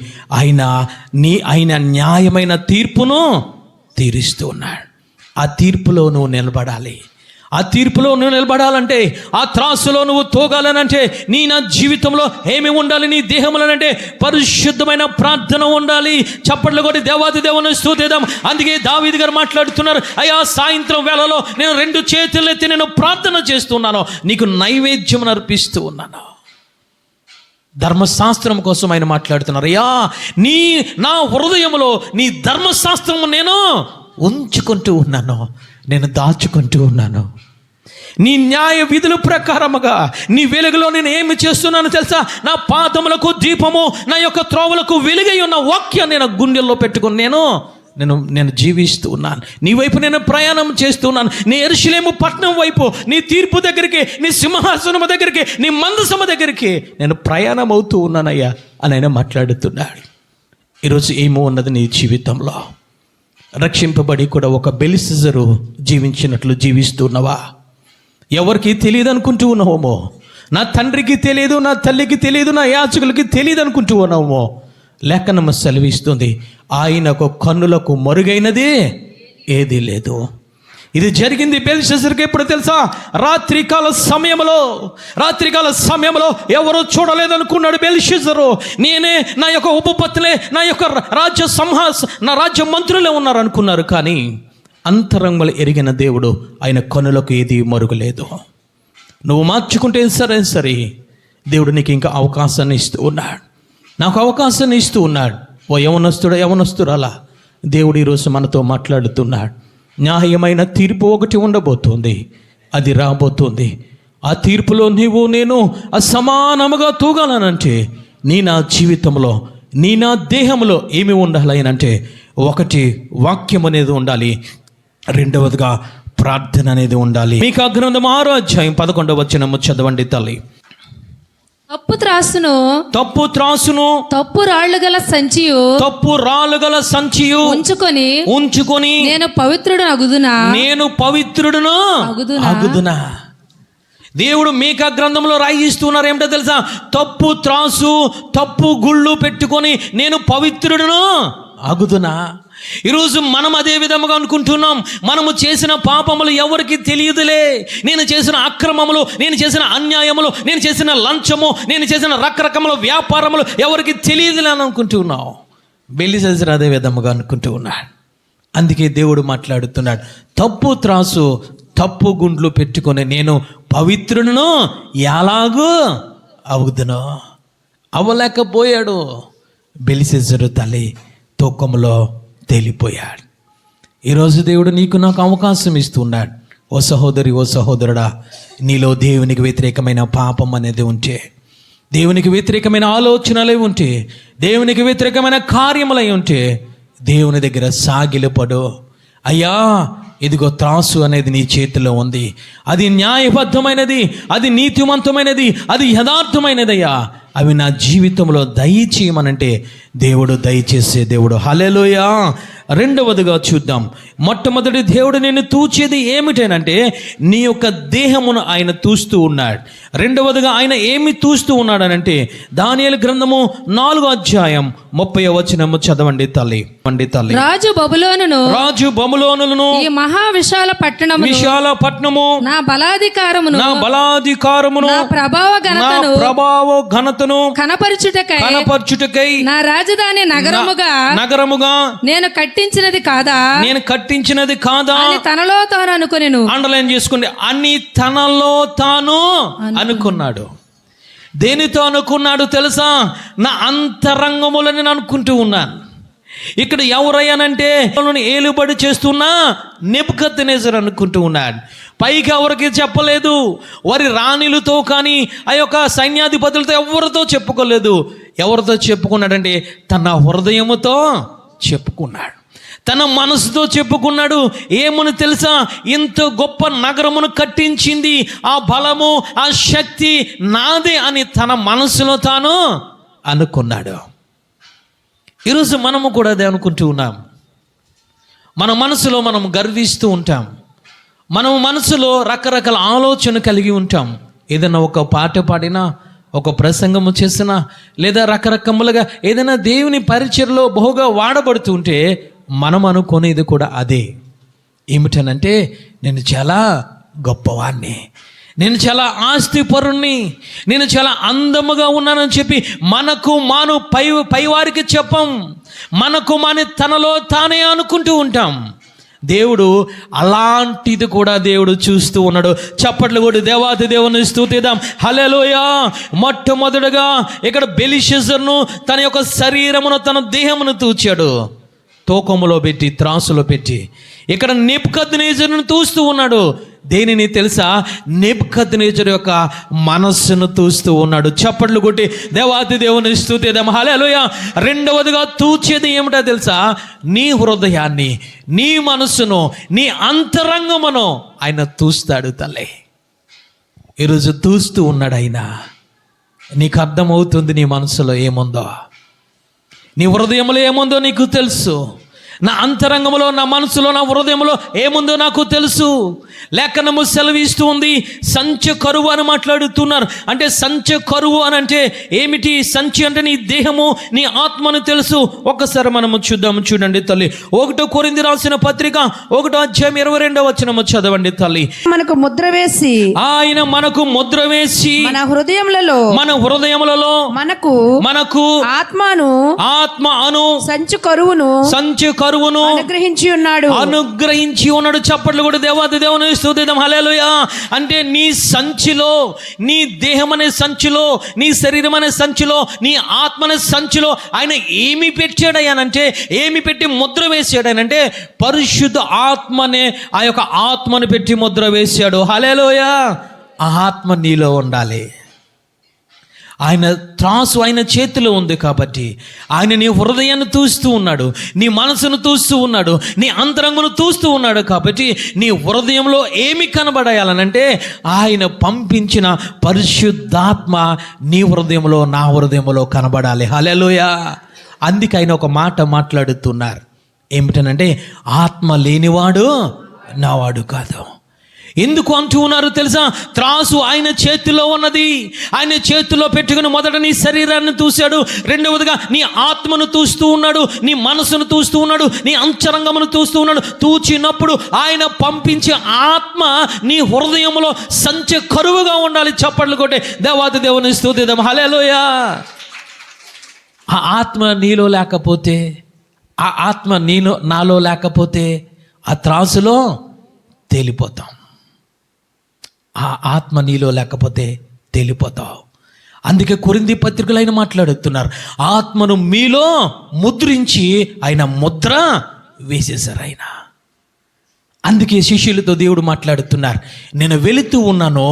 ఆయన న్యాయమైన తీర్పును తీరుస్తూ ఉన్నాడు. ఆ తీర్పులో నువ్వు నిలబడాలి. ఆ తీర్పులో నువ్వు నిలబడాలంటే, ఆ త్రాసులో నువ్వు తోగాలనంటే నా జీవితంలో ఏమి ఉండాలి? నీ దేహంలోనంటే పరిశుద్ధమైన ప్రార్థన ఉండాలి. చప్పట్లు కొట్టి దేవాది దేవుని స్తుతిద్దాం. అందుకే దావీదు గారు మాట్లాడుతున్నారు, అయ్యా సాయంత్రం వేళలో నేను 2 చేతులు ఎత్తి నేను ప్రార్థన చేస్తున్నాను, నీకు నైవేద్యం అర్పిస్తూ ఉన్నాను. ధర్మశాస్త్రం కోసం ఆయన మాట్లాడుతున్నారు. అయ్యా నా హృదయంలో నీ ధర్మశాస్త్రము నేను ఉంచుకుంటూ ఉన్నాను, నేను దాచుకుంటూ ఉన్నాను. నీ న్యాయ విధుల ప్రకారముగా నీ వెలుగులో నేను ఏమి చేస్తున్నానో తెలుసా? నా పాదములకు దీపము, నా యొక్క త్రోవలకు వెలుగై ఉన్న వాక్యాన్ని నేను గుండెల్లో పెట్టుకుని నేను జీవిస్తూ ఉన్నాను. నీ వైపు నేను ప్రయాణం చేస్తున్నాను. నీ యెరూషలేము పట్టణం వైపు, నీ తీర్పు దగ్గరికి, నీ సింహాసనము దగ్గరికి, నీ మందసము దగ్గరికి నేను ప్రయాణం అవుతూ ఉన్నానయ్యా అని ఆయన మాట్లాడుతున్నాడు. ఈరోజు ఏమో ఉన్నది నీ జీవితంలో? రక్షింపబడి కూడా ఒక బెలిసెజరు జీవించినట్లు జీవిస్తున్నావా? ఎవరికి తెలియదు అనుకుంటూ ఉన్నావేమో. నా తండ్రికి తెలియదు, నా తల్లికి తెలియదు, నా యాజకులకి తెలియదు అనుకుంటూ ఉన్నావేమో. లేఖనము సెలవిస్తుంది, ఆయనకు కన్నులకు మరుగైనది ఏదీ లేదు. ఇది జరిగింది బెల్షస్సరుకి ఎప్పుడు తెలుసా? రాత్రికాల సమయంలో ఎవరో చూడలేదనుకున్నాడు బెల్షస్సరు. నేనే, నా యొక్క ఉపపత్తులే, నా యొక్క నా రాజ్య మంత్రులే ఉన్నారు అనుకున్నారు. కానీ అంతరంగంలో ఎరిగిన దేవుడు ఆయన కన్నులకు ఏది మరుగులేదు. నువ్వు మార్చుకుంటే సరే దేవుడు నీకు ఇంకా అవకాశాన్ని ఇస్తూ ఉన్నాడు. నాకు అవకాశాన్ని ఇస్తూ ఉన్నాడు. ఓ యవనస్తురాలా, దేవుడు ఈరోజు మనతో మాట్లాడుతున్నాడు. న్యాయమైన తీర్పు ఒకటి ఉండబోతుంది, అది రాబోతుంది. ఆ తీర్పులో నేను అసమానముగా తూగాలనంటే నా జీవితంలో, నా దేహంలో ఏమి ఉండాలి అంటే, ఒకటి వాక్యం అనేది ఉండాలి, రెండవదిగా ప్రార్థన అనేది ఉండాలి. మీకా గ్రంథం 6వ అధ్యాయం 11వ వచనము చదవండి తల్లి. తప్పు త్రాసును తప్పు రాళ్ళు గల సంచియు ఉంచుకొని నేను పవిత్రుడును అగుదునా. దేవుడు మీకా గ్రంథంలో రాయిస్తున్నారు ఏమిటో తెలుసా? తప్పు త్రాసు, తప్పు గుళ్ళు పెట్టుకొని నేను పవిత్రుడును అగుదునా. ఈరోజు మనం అదే విధముగా అనుకుంటున్నాం. మనము చేసిన పాపములు ఎవరికి తెలియదులే, నేను చేసిన అక్రమములు, నేను చేసిన అన్యాయములు, నేను చేసిన లంచము, నేను చేసిన రకరకముల వ్యాపారములు ఎవరికి తెలియదులే అని అనుకుంటున్నాం. బెల్షస్సరు అదే విధముగా అనుకుంటూ ఉన్నాడు. అందుకే దేవుడు మాట్లాడుతున్నాడు, తప్పు త్రాసు, తప్పు గుండ్లు పెట్టుకొని నేను పవిత్రుడును ఎలాగూ అవుదును. అవ్వలేకపోయాడు. బెల్షస్సరు తల్లి తూకంలో తేలిపోయాడు. ఈరోజు దేవుడు నీకు నాకు అవకాశం ఇస్తున్నాడు. ఓ సహోదరి, ఓ సహోదరుడా, నీలో దేవునికి వ్యతిరేకమైన పాపం అనేది ఉంటే, దేవునికి వ్యతిరేకమైన ఆలోచనలే ఉంటే, దేవునికి వ్యతిరేకమైన కార్యములై ఉంటే, దేవుని దగ్గర సాగిలపడు. అయ్యా, ఇదిగో త్రాసు అనేది నీ చేతిలో ఉంది, అది న్యాయబద్ధమైనది, అది నీతిమంతమైనది, అది యథార్థమైనదయ్యా, అవి నా జీవితంలో దయచేయమనంటే దేవుడు దయచేసే దేవుడు. హల్లెలూయా. రెండవదిగా చూద్దాం. మొట్టమొదటి దేవుడు నిన్ను తూచేది ఏమిటనంటే నీ యొక్క దేహమును ఆయన తూస్తూ ఉన్నాడు. రెండవదిగా ఆయన ఏమి తూస్తూ ఉన్నాడనంటే దానియేలు గ్రంథము 4వ అధ్యాయం 30వ వచనము చదవండి తల్లి. రాజు బబులోనును ఈ మహా విశాల పట్టణము నా బలాధికారమును నా ప్రభావ ఘనతను కనపరచుటకై నా రాజధాని నగరముగా నేను కట్టించినది కాదా అని తనలో తాను అనుకొనెను. అండర్లైన్ చేసుకోండి. అన్ని తనలో తాను అనుకున్నాడు. దేనితో అనుకున్నాడు తెలుసా? నా అంతరంగములని నేను అనుకుంటూ ఉన్నాను. ఇక్కడ ఎవరయ్యానంటే ఏలుబడి చేస్తున్నా నెబుకద్నెజరు అనుకుంటూ ఉన్నాడు. పైకి ఎవరికి చెప్పలేదు. వారి రాణిలతో కానీ ఆ యొక్క సైన్యాధిపతులతో ఎవరితో చెప్పుకోలేదు. ఎవరితో చెప్పుకున్నాడంటే తన హృదయముతో చెప్పుకున్నాడు, తన మనసుతో చెప్పుకున్నాడు. ఏమని తెలుసా? ఇంత గొప్ప నగరమును కట్టించింది ఆ బలము, ఆ శక్తి నాదే అని తన మనసులో తాను అనుకున్నాడు. ఈరోజు మనము కూడా అదే అనుకుంటూ ఉన్నాం. మన మనసులో మనం గర్విస్తూ ఉంటాం. మనం మనసులో రకరకాల ఆలోచన కలిగి ఉంటాం. ఏదైనా ఒక పాట పాడినా, ఒక ప్రసంగము చేసినా, లేదా రకరకములుగా ఏదైనా దేవుని పరిచయలో బహుగా వాడబడుతూ ఉంటే మనం అనుకునేది కూడా అదే. ఏమిటనంటే నేను చాలా గొప్పవాడిని, నేను చాలా ఆస్తిపరుణ్ణి, నేను చాలా అందముగా ఉన్నానని చెప్పి మాను పైవారికి చెప్పం. మాని తనలో తానే అనుకుంటూ ఉంటాం. దేవుడు అలాంటిది కూడా దేవుడు చూస్తూ ఉన్నాడు. చప్పట్లు కూడా దేవాది దేవుని స్తుతిద్దాం. హల్లెలూయా. మొట్టమొదటిగా ఇక్కడ బెల్షస్సరును తన యొక్క శరీరమును, తన దేహమును తూచాడు, తూకములో పెట్టి, త్రాసులో పెట్టి. ఇక్కడ నెబుకద్నెజరును తూస్తూ ఉన్నాడు. దేనిని తెలుసా? నెబుకద్నెజరు యొక్క మనస్సును తూస్తూ ఉన్నాడు. చప్పట్లు కొట్టి దేవాతి దేవుని స్తుతిద్దాం. హల్లెలూయా. రెండవదిగా తూచేది ఏమిటో తెలుసా? నీ హృదయాన్ని, నీ మనస్సును, నీ అంతరంగమును ఆయన తూస్తాడు తల్లి. ఈరోజు తూస్తూ ఉన్నాడు ఆయన. నీకు అర్థమవుతుంది నీ మనసులో ఏముందో, నీ హృదయంలో ఏముందో నీకు తెలుసు. నా అంతరంగంలో, నా మనసులో, నా హృదయంలో ఏముందో నాకు తెలుసు. లేఖనము సెలవిస్తూ ఉంది, సంచి కరువు అని మాట్లాడుతున్నారు. అంటే సంచి కరువు అని అంటే ఏమిటి? సంచి అంటే నీ దేహము, నీ ఆత్మను తెలుసు. ఒక్కసారి మనము చూద్దాము. చూడండి తల్లి, 1 కొరింథీ రాసిన పత్రిక 1వ అధ్యాయం 22వ వచనము చదవండి తల్లి. మనకు ముద్ర వేసి, ఆయన మనకు ముద్ర వేసి మన హృదయములలో మనకు ఆత్మను సంచి కరువును అనుగ్రహించి ఉన్నాడు. చప్పట్లు కూడా దేవాది దేవుని స్తుతిద్దాం. హల్లెలూయా. అంటే నీ సంచిలో, నీ దేహం అనే సంచిలో, నీ శరీరం అనే సంచిలో, నీ ఆత్మ అనే సంచిలో ఆయన ఏమి పెట్టాడయ్యానంటే, ఏమి పెట్టి ముద్ర వేసాడనంటే పరిశుద్ధ ఆత్మనే ఆ యొక్క ఆత్మను పెట్టి ముద్ర వేశాడు. హల్లెలూయా. ఆ ఆత్మ నీలో ఉండాలి. ఆయన త్రాసు ఆయన చేతిలో ఉంది కాబట్టి ఆయన నీ హృదయాన్ని తూస్తూ ఉన్నాడు, నీ మనసును తూస్తూ ఉన్నాడు, నీ అంతరంగమును తూస్తూ ఉన్నాడు. కాబట్టి నీ హృదయంలో ఏమి కనబడాలనంటే ఆయన పంపించిన పరిశుద్ధాత్మ నీ హృదయంలో, నా హృదయంలో కనబడాలి. హల్లెలూయా. అందుకే ఆయన ఒక మాట మాట్లాడుతున్నారు. ఏమిటనంటే ఆత్మ లేనివాడు నావాడు కాదు. ఎందుకు అంటూ ఉన్నారు తెలుసా? త్రాసు ఆయన చేతిలో ఉన్నది. ఆయన చేతిలో పెట్టుకుని మొదట నీ శరీరాన్ని తూశాడు, రెండవదిగా నీ ఆత్మను తూస్తూ ఉన్నాడు, నీ మనసును తూస్తూ ఉన్నాడు, నీ అంతరంగమును తూస్తూ ఉన్నాడు. తూచినప్పుడు ఆయన పంపించే ఆత్మ నీ హృదయంలో సంచి కరువుగా ఉండాలి. చప్పట్లు కొట్టే దేవాది దేవుని స్తుతిద్దాం. హల్లెలూయా. ఆ ఆత్మ నీలో లేకపోతే, ఆ ఆత్మ నాలో లేకపోతే ఆ త్రాసులో తేలిపోతాం. ఆ ఆత్మ నీలో లేకపోతే తేలిపోతావు. అందుకే కొరింథీ పత్రికలో ఆయన మాట్లాడుతున్నారు, ఆత్మను మీలో ముద్రించి ఆయన ముద్ర వేసేశారు ఆయన. అందుకే శిష్యులతో దేవుడు మాట్లాడుతున్నారు, నేను వెళుతూ ఉన్నాను,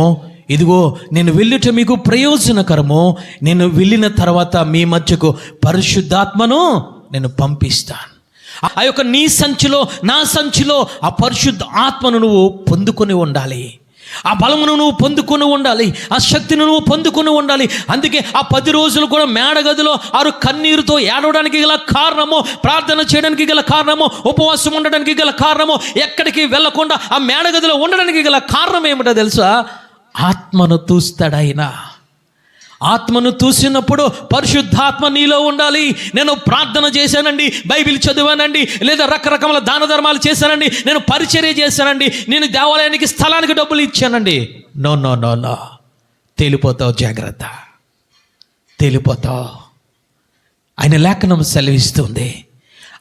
ఇదిగో నేను వెళ్ళుట మీకు ప్రయోజనకరము, నేను వెళ్ళిన తర్వాత మీ మధ్యకు పరిశుద్ధాత్మను నేను పంపిస్తాను. ఆ యొక్క నీ సంచిలో, నా సంచిలో ఆ పరిశుద్ధ ఆత్మను నువ్వు పొందుకొని ఉండాలి. ఆ బలమును నువ్వు పొందుకొని ఉండాలి, ఆ శక్తిని నువ్వు పొందుకొని ఉండాలి. అందుకే ఆ 10 రోజులు కూడా మేడగదిలో ఆరు కన్నీరుతో ఏడవడానికి గల కారణము, ప్రార్థన చేయడానికి గల కారణము, ఉపవాసం ఉండడానికి గల కారణము, ఎక్కడికి వెళ్ళకుండా ఆ మేడగదిలో ఉండడానికి గల కారణం ఏమిటో తెలుసా? ఆత్మను తూస్తాడాయన. ఆత్మను తూసినప్పుడు పరిశుద్ధాత్మ నీలో ఉండాలి. నేను ప్రార్థన చేశానండి, బైబిల్ చదివానండి, లేదా రకరకాల దాన ధర్మాలు చేశానండి, నేను పరిచర్య చేశానండి, నేను దేవాలయానికి స్థలానికి డబ్బులు ఇచ్చానండి. నో నో నో నో, తేలిపోతావు. జాగ్రత్త, తేలిపోతావు. ఆయన లేఖనం సెలవిస్తుంది,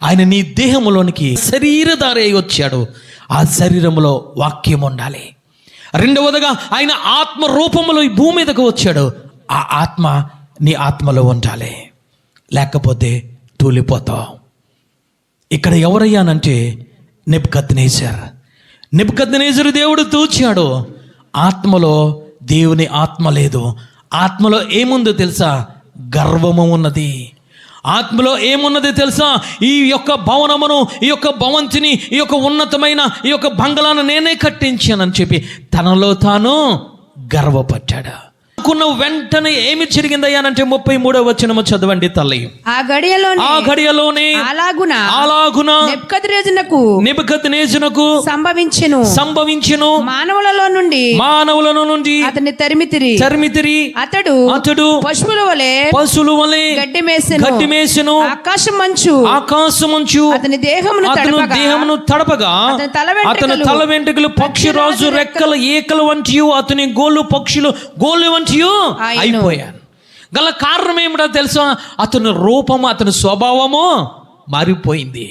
ఆయన నీ దేహంలోనికి శరీరధారి అయి వచ్చాడు. ఆ శరీరంలో వాక్యం ఉండాలి. రెండవదిగా ఆయన ఆత్మ రూపంలో ఈ భూమి మీదకు వచ్చాడు. ఆ ఆత్మ నీ ఆత్మలో ఉండాలి, లేకపోతే తూలిపోతావు. ఇక్కడ ఎవరయ్యానంటే నెబుకద్నెజరు దేవుడు తూచాడు. ఆత్మలో దేవుని ఆత్మ లేదు. ఆత్మలో ఏముందో తెలుసా? గర్వము ఉన్నది. ఆత్మలో ఏమున్నది తెలుసా? ఈ యొక్క భవనమును, ఈ యొక్క భవంతిని, ఈ యొక్క ఉన్నతమైన ఈ యొక్క బంగళాను నేనే కట్టించానని చెప్పి తనలో తాను గర్వపడ్డాడు. అనుకున్న వెంటనే ఏమి జరిగిందయ్యానంటే 33వ వచనము చదవండి తల్లి. ఆ గడియలోనే అలాగున నెబుకద్నెజరునకు సంభవించెను. మానవులలో నుండి అతన్ని తరిమితిరి. అతడు పశువుల వలె గడ్డి మేసెను. ఆకాశమంచు అతని దేహమును తడపగా అతని తల వెంట్రుకలు పక్షిరాజు రెక్కల ఈకలు వంటి, అతని గోళ్ళు పక్షులు గోళ్ళు వంటి అయిపోయాను. గల కారణం ఏమిటో తెలుసా? అతని రూపము, అతని స్వభావము మారిపోయింది,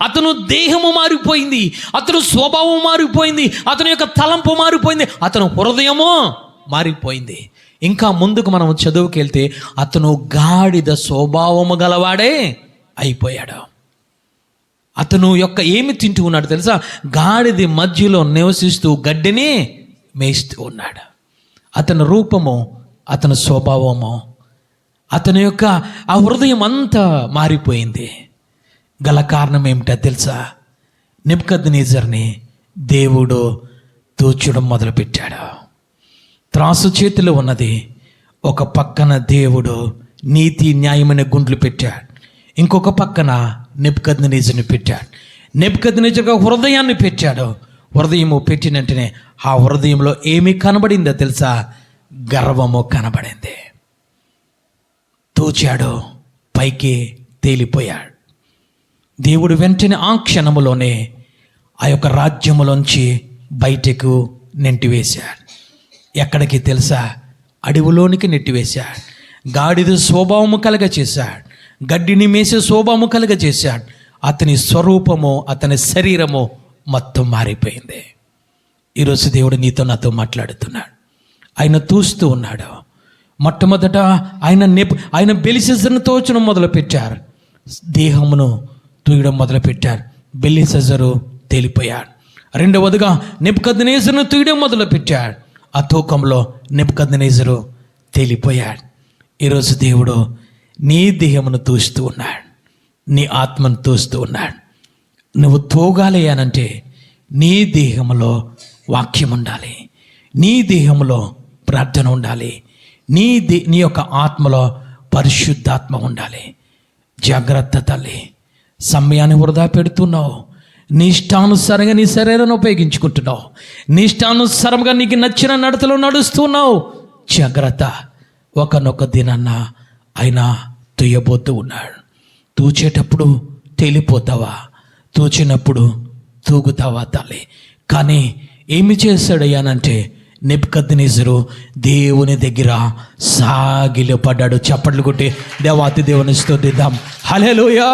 అతను దేహము మారిపోయింది, అతను స్వభావం మారిపోయింది, అతని యొక్క తలంపు మారిపోయింది, అతను హృదయము మారిపోయింది. ఇంకా ముందుకు మనం చదువుకెళ్తే అతను గాడిద స్వభావము గలవాడే అయిపోయాడు. అతను యొక్క ఏమి తింటూ ఉన్నాడు తెలుసా? గాడిద మధ్యలో నివసిస్తూ గడ్డిని మేస్తూ ఉన్నాడు. అతని రూపము, అతని స్వభావము, అతని యొక్క ఆ హృదయం అంతా మారిపోయింది. గల కారణం ఏమిటో తెలుసా? నెబుకద్నెజరుని దేవుడు తూచడం మొదలుపెట్టాడు. త్రాసు చేతిలో ఉన్నది. ఒక పక్కన దేవుడు నీతి న్యాయమైన గుండ్లు పెట్టాడు, ఇంకొక పక్కన నెబుకద్నెజరుని పెట్టాడు. నెబుకద్నెజరు హృదయాన్ని పెట్టాడు. హృదయము పెట్టిన వెంటనే ఆ హృదయంలో ఏమి కనబడిందో తెలుసా? గర్వము కనబడింది. తూచాడు, పైకి తేలిపోయాడు. దేవుడు వెంటనే ఆ క్షణములోనే ఆ యొక్క రాజ్యములోంచి బయటకు నెట్టివేశాడు. ఎక్కడికి తెలుసా? అడవిలోనికి నెట్టివేశాడు. గాడిద స్వభావము కలగ చేశాడు, గడ్డిని మేసే స్వభావము కలగ చేశాడు. అతని స్వరూపము, అతని శరీరము మొత్తం మారిపోయింది. ఈరోజు దేవుడు నీతో నాతో మాట్లాడుతున్నాడు. ఆయన తూస్తూ ఉన్నాడు. మొట్టమొదట ఆయన బెలిసెజరును తోచడం మొదలుపెట్టారు. దేహమును తూయడం మొదలుపెట్టారు. బెలిసెజరు తేలిపోయాడు. రెండవదిగా నెబుకద్నెజరును తూయడం మొదలుపెట్టాడు. ఆ తూకంలో నెబుకద్నెజరు తేలిపోయాడు. ఈరోజు దేవుడు నీ దేహమును తూస్తూ ఉన్నాడు, నీ ఆత్మను తూస్తూ ఉన్నాడు. నువ్వు తూగాలి అనంటే నీ దేహములో వాక్యం ఉండాలి, నీ దేహంలో ప్రార్థన ఉండాలి, నీ యొక్క ఆత్మలో పరిశుద్ధాత్మ ఉండాలి. జాగ్రత్త తల్లి, సమయాన్ని వృధా పెడుతున్నావు. నీ ఇష్టానుసారంగా నీ శరీరాన్ని ఉపయోగించుకుంటున్నావు. నీ ఇష్టానుసారంగా నీకు నచ్చిన నడతలో నడుస్తున్నావు. జాగ్రత్త, ఒకనొక దినాన్న ఆయన తుయ్యబోతూ ఉన్నాడు. తూచేటప్పుడు తేలిపోతావా? తూచినప్పుడు తూగుతావా తల్లి? కానీ ఏమి చేశాడయ్యానంటే నెబుకద్నెజరు దేవుని దగ్గర సాగిలపడ్డాడు. చప్పట్లు కొట్టి దేవాతి దేవుని స్తుతిద్దాం. హల్లెలూయా.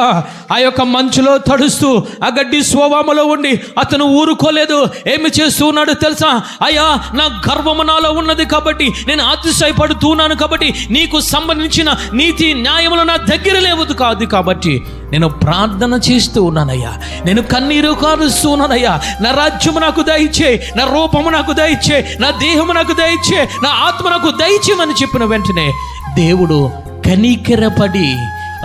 ఆ యొక్క మంచులో తడుస్తూ ఆ గడ్డి స్వభావంలో ఉండి అతను ఊరుకోలేదు. ఏమి చేస్తూ ఉన్నాడు తెలుసా? అయ్యా, నా గర్వము నాలో ఉన్నది కాబట్టి, నేను అతిశయపడుతున్నాను కాబట్టి, నీకు సంబంధించిన నీతి న్యాయములు నా దగ్గర లేవదు కాదు కాబట్టి నేను ప్రార్థన చేస్తూ ఉన్నానయ్యా, నేను కన్నీరు కారుస్తూ ఉన్నానయ్యా. నా రాజ్యము నాకు దయచే, నా రూపము నాకు దయచే, నా దేహము నాకు దయచే, నా ఆత్మ నాకు దయచేయమని చెప్పిన వెంటనే దేవుడు కనికరపడి,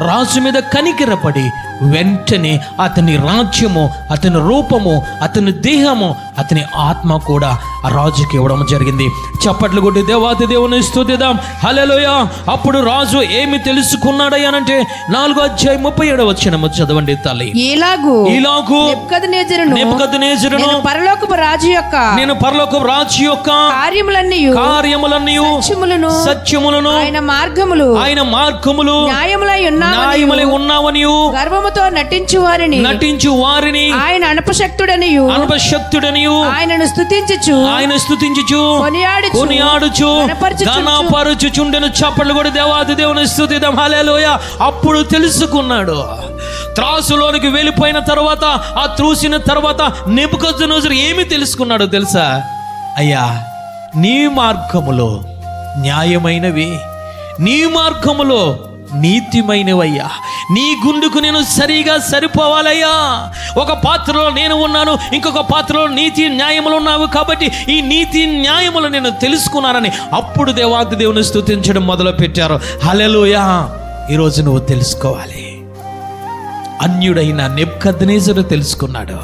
రాజు మీద కనికరపడి వెంటనే అతని రాజ్యము, అతని రూపము, అతని దేహము, అతని ఆత్మ కూడా ఆ రాజుకి ఇవ్వడం జరిగింది. చప్పట్లు కొట్టి దేవాతి దేవుని స్తుతిద్దాం. హల్లెలూయా. అప్పుడు రాజు ఏమి తెలుసుకున్నాడయ్యానంటే 4:37 చదవండి తల్లి. ఇలాగు నెబుకద్నెజరును నేను పరలోకపు రాజు యొక్క కార్యములన్నీ సత్యములను ఆయన మార్గములు న్యాయములై ఉన్నావని గర్వముతో నటించు వారిని ఆయన అనుపశక్తుడనియు ఆయనను స్తుతించుచు కొనియాడుచు ఘనపరచుచుండెను. చప్పట్లు కూడా దేవాది దేవుని స్తుతిద్దాం. హల్లెలూయా. అప్పుడు తెలుసుకున్నాడు. త్రాసులోనికి వెళ్ళిపోయిన తర్వాత, ఆ త్రూసిన తర్వాత నెబుకద్నెజరు ఏమి తెలుసుకున్నాడో తెలుసా? అయ్యా, నీ మార్గములో న్యాయమైనవి, నీ మార్గములో నీతిమైనవయ్యా. నీ గుండుకు నేను సరిపోవాలయ్యా. ఒక పాత్రలో నేను ఉన్నాను, ఇంకొక పాత్రలో నీతి న్యాయములు ఉన్నావు కాబట్టి ఈ నీతి నన్యాయములు నేను తెలుసుకున్నానని అప్పుడు దేవాది దేవుని స్తుతించడం మొదలు పెట్టారు. హల్లెలూయా. ఈరోజు నువ్వు తెలుసుకోవాలి. అన్యుడైన నెబుకద్నెజరు తెలుసుకున్నాడు.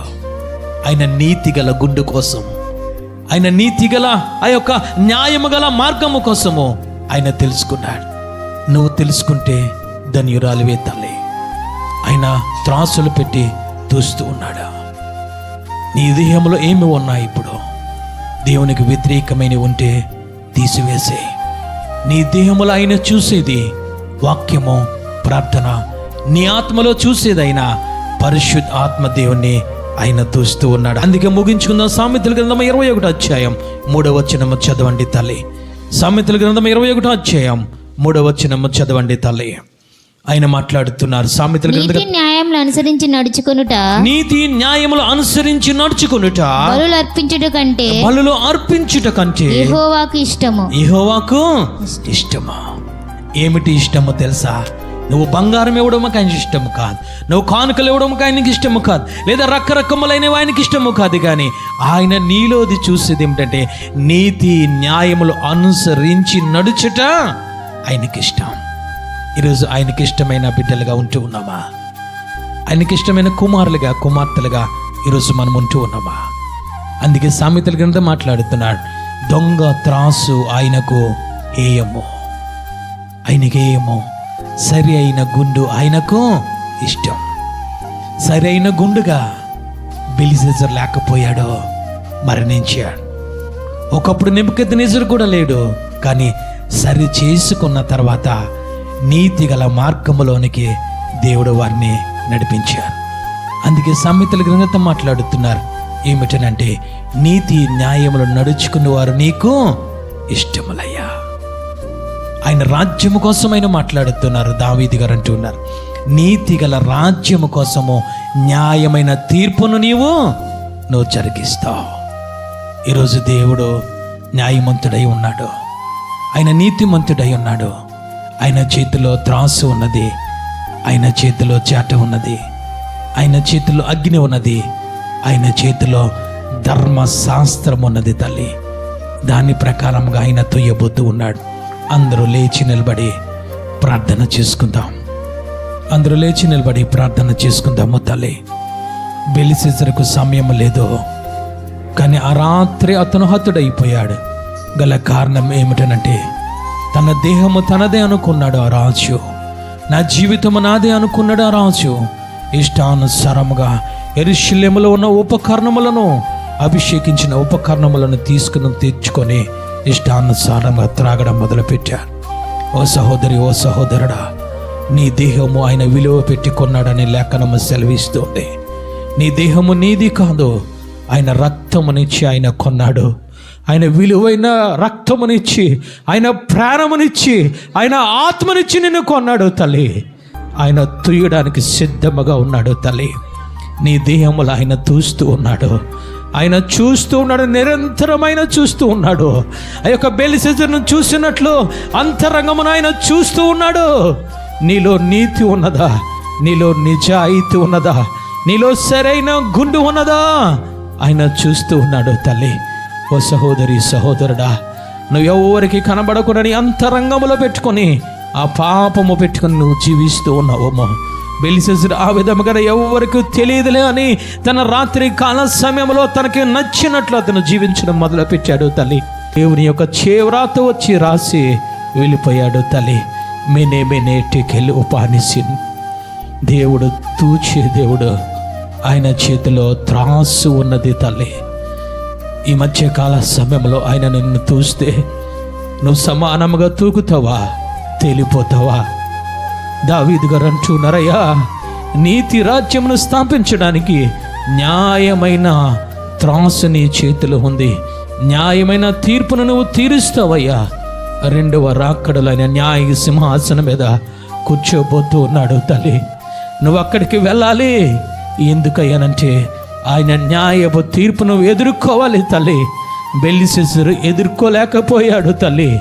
ఆయన నీతిగల గుండు కోసం, ఆయన నీతిగల ఆ యొక్క న్యాయము గల మార్గము కోసము ఆయన తెలుసుకున్నాడు. నువ్వు తెలుసుకుంటే ధన్యురాలివే తల్లి. ఆయన త్రాసులు పెట్టి తూస్తూ ఉన్నాడు. నీ దేహంలో ఏమి ఉన్నాయి? ఇప్పుడు దేవునికి వ్యతిరేకమైన ఉంటే తీసివేసే. నీ దేహంలో ఆయన చూసేది వాక్యము, ప్రార్థన. నీ ఆత్మలో చూసేదైనా పరిశుద్ధ ఆత్మ దేవుణ్ణి ఆయన తూస్తూ ఉన్నాడు. అందుకే ముగించుకుందాం. సామెతల గ్రంథం 21 చదవండి తల్లి. సామెతల గ్రంథం 21 చదవండి తల్లి. ఆయన మాట్లాడుతున్నారు. సామెతల గ్రంథం న్యాయములు అనుసరించి నడుచుకొనుట, నీతి న్యాయములు అనుసరించి నడుచుకొనుట బలులు అర్పించుట కంటే యెహోవాకు ఇష్టము. ఏమిటి ఇష్టమో తెలుసా? నువ్వు బంగారం ఇవ్వడం ఆయనకి ఇష్టము కాదు, నువ్వు కానుకలు ఇవ్వడం ఆయనకి ఇష్టము కాదు, లేదా రకరకములైనవి ఆయనకి ఇష్టము కాదు. కానీ ఆయన నీలోది చూసేది ఏమిటంటే నీతి న్యాయములు అనుసరించి నడుచుట ఆయనకి ఇష్టం. ఈరోజు ఆయనకి ఇష్టమైన బిడ్డలుగా ఉంటూ ఉన్నామా? ఆయనకి ఇష్టమైన కుమారులుగా కుమార్తెలుగా ఈరోజు మనం ఉంటూ ఉన్నామా? అందుకే సామెతల గ్రంథం మాట్లాడుతున్నాడు, దొంగ త్రాసు ఆయనకు హేయము, ఆయనకి హేయము, సరి అయిన గుండు ఆయనకు ఇష్టం. సరి అయిన గుండుగా బెలిసెజర్ లేకపోయాడో మరణించాడు. ఒకప్పుడు నెబుకద్నెజరు కూడా లేడు, కానీ సరి చేసుకున్న తర్వాత నీతి గల మార్గములోనికి దేవుడు వారిని నడిపించారు. అందుకే సామెతల గ్రంథం మాట్లాడుతున్నారు ఏమిటనంటే, నీతి న్యాయములు నడుచుకున్న వారు నీకు ఇష్టములయ్యా. ఆయన రాజ్యము కోసం ఆయన మాట్లాడుతున్నారు. దావీదు గారు అంటున్నారు, నీతి గల రాజ్యము కోసము న్యాయమైన తీర్పును నువ్వు జరిగిస్తావు. ఈరోజు దేవుడు న్యాయమంతుడై ఉన్నాడు, ఆయన నీతిమంతుడై ఉన్నాడు. ఆయన చేతిలో త్రాసు ఉన్నది, ఆయన చేతిలో చాట ఉన్నది, ఆయన చేతిలో అగ్ని ఉన్నది, ఆయన చేతిలో ధర్మశాస్త్రం ఉన్నది తల్లి. దాని ప్రకారంగా ఆయన తొయ్యబోతూ ఉన్నాడు. అందరూ లేచి నిలబడి ప్రార్థన చేసుకుందాం. అందరూ లేచి నిలబడి ప్రార్థన చేసుకుందాము తల్లి. బెలిసెజరుకు సమయం లేదు, కానీ ఆ రాత్రి అతను హతుడైపోయాడు. గల కారణం ఏమిటనంటే, తన దేహము తనదే అనుకున్నాడు ఆ రాజు, నా జీవితము నాదే అనుకున్నాడు ఆ రాజు. ఇష్టానుసారముగా యెరూషలేములో ఉన్న ఉపకరణములను, అభిషేకించిన ఉపకరణములను తెచ్చుకొని ఇష్టానుసారంగా త్రాగడం మొదలుపెట్టారు. ఓ సహోదరి, ఓ సహోదరుడా, నీ దేహము ఆయన విలువ పెట్టి కొన్నాడని లేఖనము సెలవిస్తోంది. నీ దేహము నీది కాదు, ఆయన రక్తమునిచ్చి ఆయన కొన్నాడు. ఆయన విలువైన రక్తమునిచ్చి, ఆయన ప్రాణమునిచ్చి, ఆయన ఆత్మనిచ్చి నిన్ను కొన్నాడు తల్లి. ఆయన తుయ్యడానికి సిద్ధముగా ఉన్నాడు తల్లి. నీ దేహములు ఆయన చూస్తూ ఉన్నాడు, ఆయన చూస్తూ ఉన్నాడు, నిరంతరమైన చూస్తూ ఉన్నాడు. ఆ యొక్క బెలిసెజర్ను చూసినట్లు అంతరంగమును ఆయన చూస్తూ ఉన్నాడు. నీలో నీతి ఉన్నదా? నీలో నిజాయితీ ఉన్నదా? నీలో సరైన గుండు ఉన్నదా? ఆయన చూస్తూ ఉన్నాడు తల్లి. ఓ సహోదరి, సహోదరుడా, నువ్వు ఎవరికి కనబడకుండా అంతరంగములో పెట్టుకొని ఆ పాపము పెట్టుకొని నువ్వు జీవిస్తూ ఉన్నావేమో. బెలిసెజరు ఆ విధముగా ఎవరికి తెలియదులే అని తన రాత్రి కాల సమయంలో తనకి నచ్చినట్లు అతను జీవించడం మొదలుపెట్టాడు తల్లి. దేవుని యొక్క చేవ్రాత వచ్చి రాసి వెళ్ళిపోయాడు తల్లి. మెనేటికెళ్ళి ఉపానిసిన్. దేవుడు తూచే దేవుడు, ఆయన చేతిలో త్రాసు ఉన్నది తల్లి. ఈ మధ్యకాల సమయంలో ఆయన నిన్ను చూస్తే నువ్వు సమానముగా తూగుతావా, తేలిపోతావా? దావీదు గారు అంటున్నారయ్యా, నీతి రాజ్యమును స్థాపించడానికి న్యాయమైన త్రాసు నీ చేతిలో ఉంది, న్యాయమైన తీర్పును నువ్వు తీరుస్తావయ్యా. రెండవ రాకడలో ఆయన న్యాయ సింహాసనం మీద కూర్చోబోతూ ఉన్నాడు తల్లి. నువ్వు అక్కడికి వెళ్ళాలి. ఎందుకయ్యానంటే ఆయన న్యాయపు తీర్పును ఎదుర్కోవాలి తల్లి. బెలిసెజరు ఎదుర్కోలేకపోయాడు తల్లి,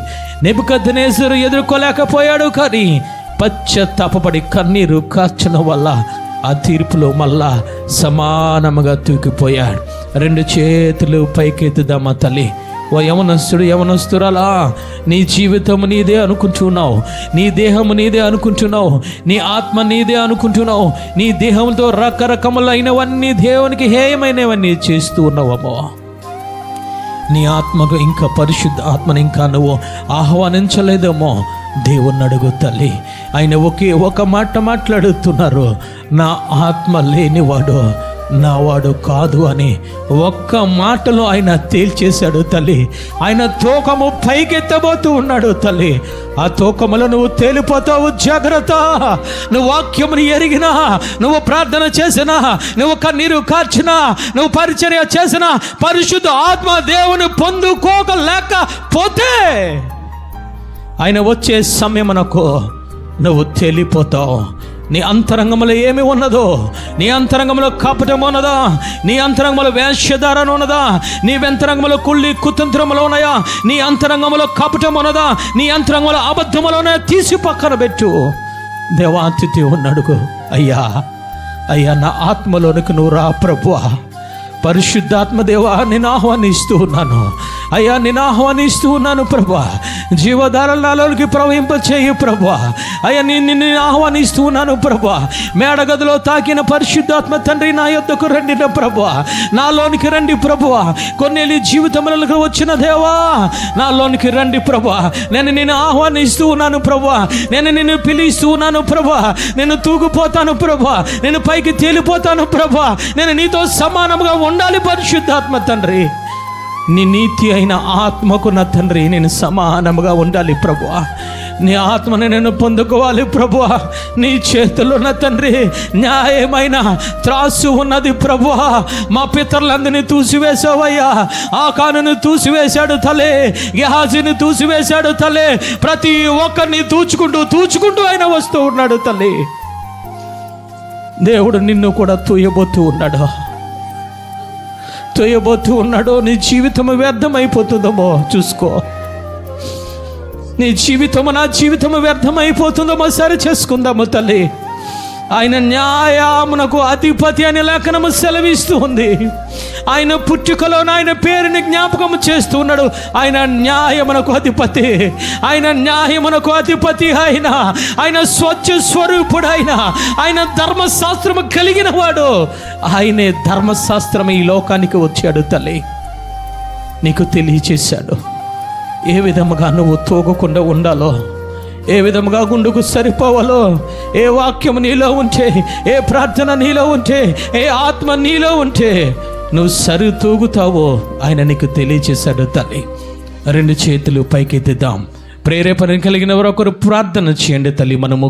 నెబుకద్నెజరు ఎదుర్కోలేకపోయాడు. కానీ పశ్చాత్తాపపడి కన్నీరు కార్చడం వల్ల ఆ తీర్పులో మళ్ళా సమానముగా తూకిపోయాడు. రెండు చేతులు పైకెత్తుదామా తల్లి. ఓ యవనస్తుడు, యవనస్తురాలా, నీ జీవితం నీదే అనుకుంటున్నావు, నీ దేహము నీదే అనుకుంటున్నావు, నీ ఆత్మ నీదే అనుకుంటున్నావు. నీ దేహంతో రకరకములైనవన్నీ దేవునికి హేయమైనవన్నీ చేస్తూ ఉన్నావమ్మో. నీ ఆత్మకు ఇంకా పరిశుద్ధ ఆత్మను ఇంకా నువ్వు ఆహ్వానించలేదేమో. దేవుణ్ణి అడుగు తల్లి. ఆయన ఒక మాట మాట్లాడుతున్నారు, నా ఆత్మ లేనివాడు నావాడు కాదు అని ఒక్క మాటలో ఆయన తేల్చేశాడు తల్లి. ఆయన తూకము పైకెత్తబోతూ ఉన్నాడు తల్లి. ఆ తూకములో నువ్వు తేలిపోతావు, జాగ్రత్త. నువ్వు వాక్యముని ఎరిగినా, నువ్వు ప్రార్థన చేసినా, నువ్వు కన్నీరు కార్చినా, నువ్వు పరిచర్య చేసినా, పరిశుద్ధ ఆత్మ దేవుని పొందుకోలేకపోతే ఆయన వచ్చే సమయమునకు నువ్వు తేలిపోతావు. నీ అంతరంగంలో ఏమి ఉన్నదో, నీ అంతరంగంలో కపటం ఉన్నదా, నీ అంతరంగంలో వేషధారణ ఉన్నదా, నీ అంతరంగంలో కుళ్ళి కుతంత్రములు ఉన్నాయా, నీ అంతరంగంలో కపటం ఉన్నదా, నీ అంతరంగంలో అబద్ధములు ఉన్నాయా, తీసి పక్కన పెట్టు. దేవాతి దేవుణ్ణి అడుగు, అయ్యా అయ్యా నా ఆత్మలోనికి నువ్వు రా ప్రభువా. పరిశుద్ధాత్మ దేవా నేను ఆహ్వానిస్తూ ఉన్నాను అయ్యా, నేను ఆహ్వానిస్తూ ఉన్నాను ప్రభువా. జీవధారలలోకి ప్రవహింపచేయి ప్రభువా. అయ్యా నిన్ను ఆహ్వానిస్తూ ఉన్నాను ప్రభువా. మేడగదిలో తాకిన పరిశుద్ధాత్మ తండ్రి నా యొద్దకు రండి నా ప్రభువా, నాలోనికి రండి ప్రభువా. కొన్నేళ్ళు జీవితంలోకి వచ్చిన దేవా నాలోనికి రండి ప్రభువా. నేను నిన్ను ఆహ్వానిస్తూ ఉన్నాను ప్రభువా. నేను నిన్ను పిలుస్తూ ఉన్నాను ప్రభువా. నేను తూగిపోతాను ప్రభువా. నేను పైకి తేలిపోతాను ప్రభువా. నేను నీతో సమానంగా ఉండాలి పరిశుద్ధాత్మ తండ్రి. నీ నీతి అయిన ఆత్మకు నా తండ్రి నేను సమానముగా ఉండాలి ప్రభువా. నీ ఆత్మని నేను పొందుకోవాలి ప్రభువా. నీ చేతుల్లో నా తండ్రి న్యాయమైన త్రాసు ఉన్నది ప్రభువా. మా పితరులందరినీ తూసివేసావయ్యా. ఆకానుని తూసివేశాడు తలే, గెహాజీని తూసివేశాడు తలే. ప్రతి ఒక్కరిని తూచుకుంటూ ఆయన వస్తూ ఉన్నాడు తల్లి. దేవుడు నిన్ను కూడా తూయబోతూ ఉన్నాడు. నీ జీవితం వ్యర్థమైపోతుందేమో చూసుకో. నీ జీవితం నా జీవితం వ్యర్థమైపోతుందేమో సరి చేసుకుందాము తల్లి. ఆయన న్యాయమునకు అధిపతి అని లేఖనము సెలవిస్తూ ఉంది. ఆయన పుట్టుకలో ఆయన పేరుని జ్ఞాపకం చేస్తూ ఉన్నాడు. ఆయన న్యాయమునకు అధిపతి, ఆయన న్యాయమునకు అధిపతి. ఆయన స్వచ్ఛ స్వరూపుడు. ఆయన ధర్మశాస్త్రము కలిగిన వాడు. ఆయనే ధర్మశాస్త్రం ఈ లోకానికి వచ్చాడు తల్లి. నీకు తెలియచేశాడు ఏ విధముగా నువ్వు తోగకుండా ఉండాలో, ఏ విధముగా గుండుకు సరిపోవాలో. ఏ వాక్యం నీలో ఉంటే, ఏ ప్రార్థన నీలో ఉంటే, ఏ ఆత్మ నీలో ఉంటే నువ్వు సరి తూగుతావో ఆయన నీకు తెలియచేశాడు తల్లి. 2 చేతులు పైకెత్తిద్దాం. ప్రేరేపణ కలిగిన వారు ఒకరు ప్రార్థన చేయండి తల్లి. మనము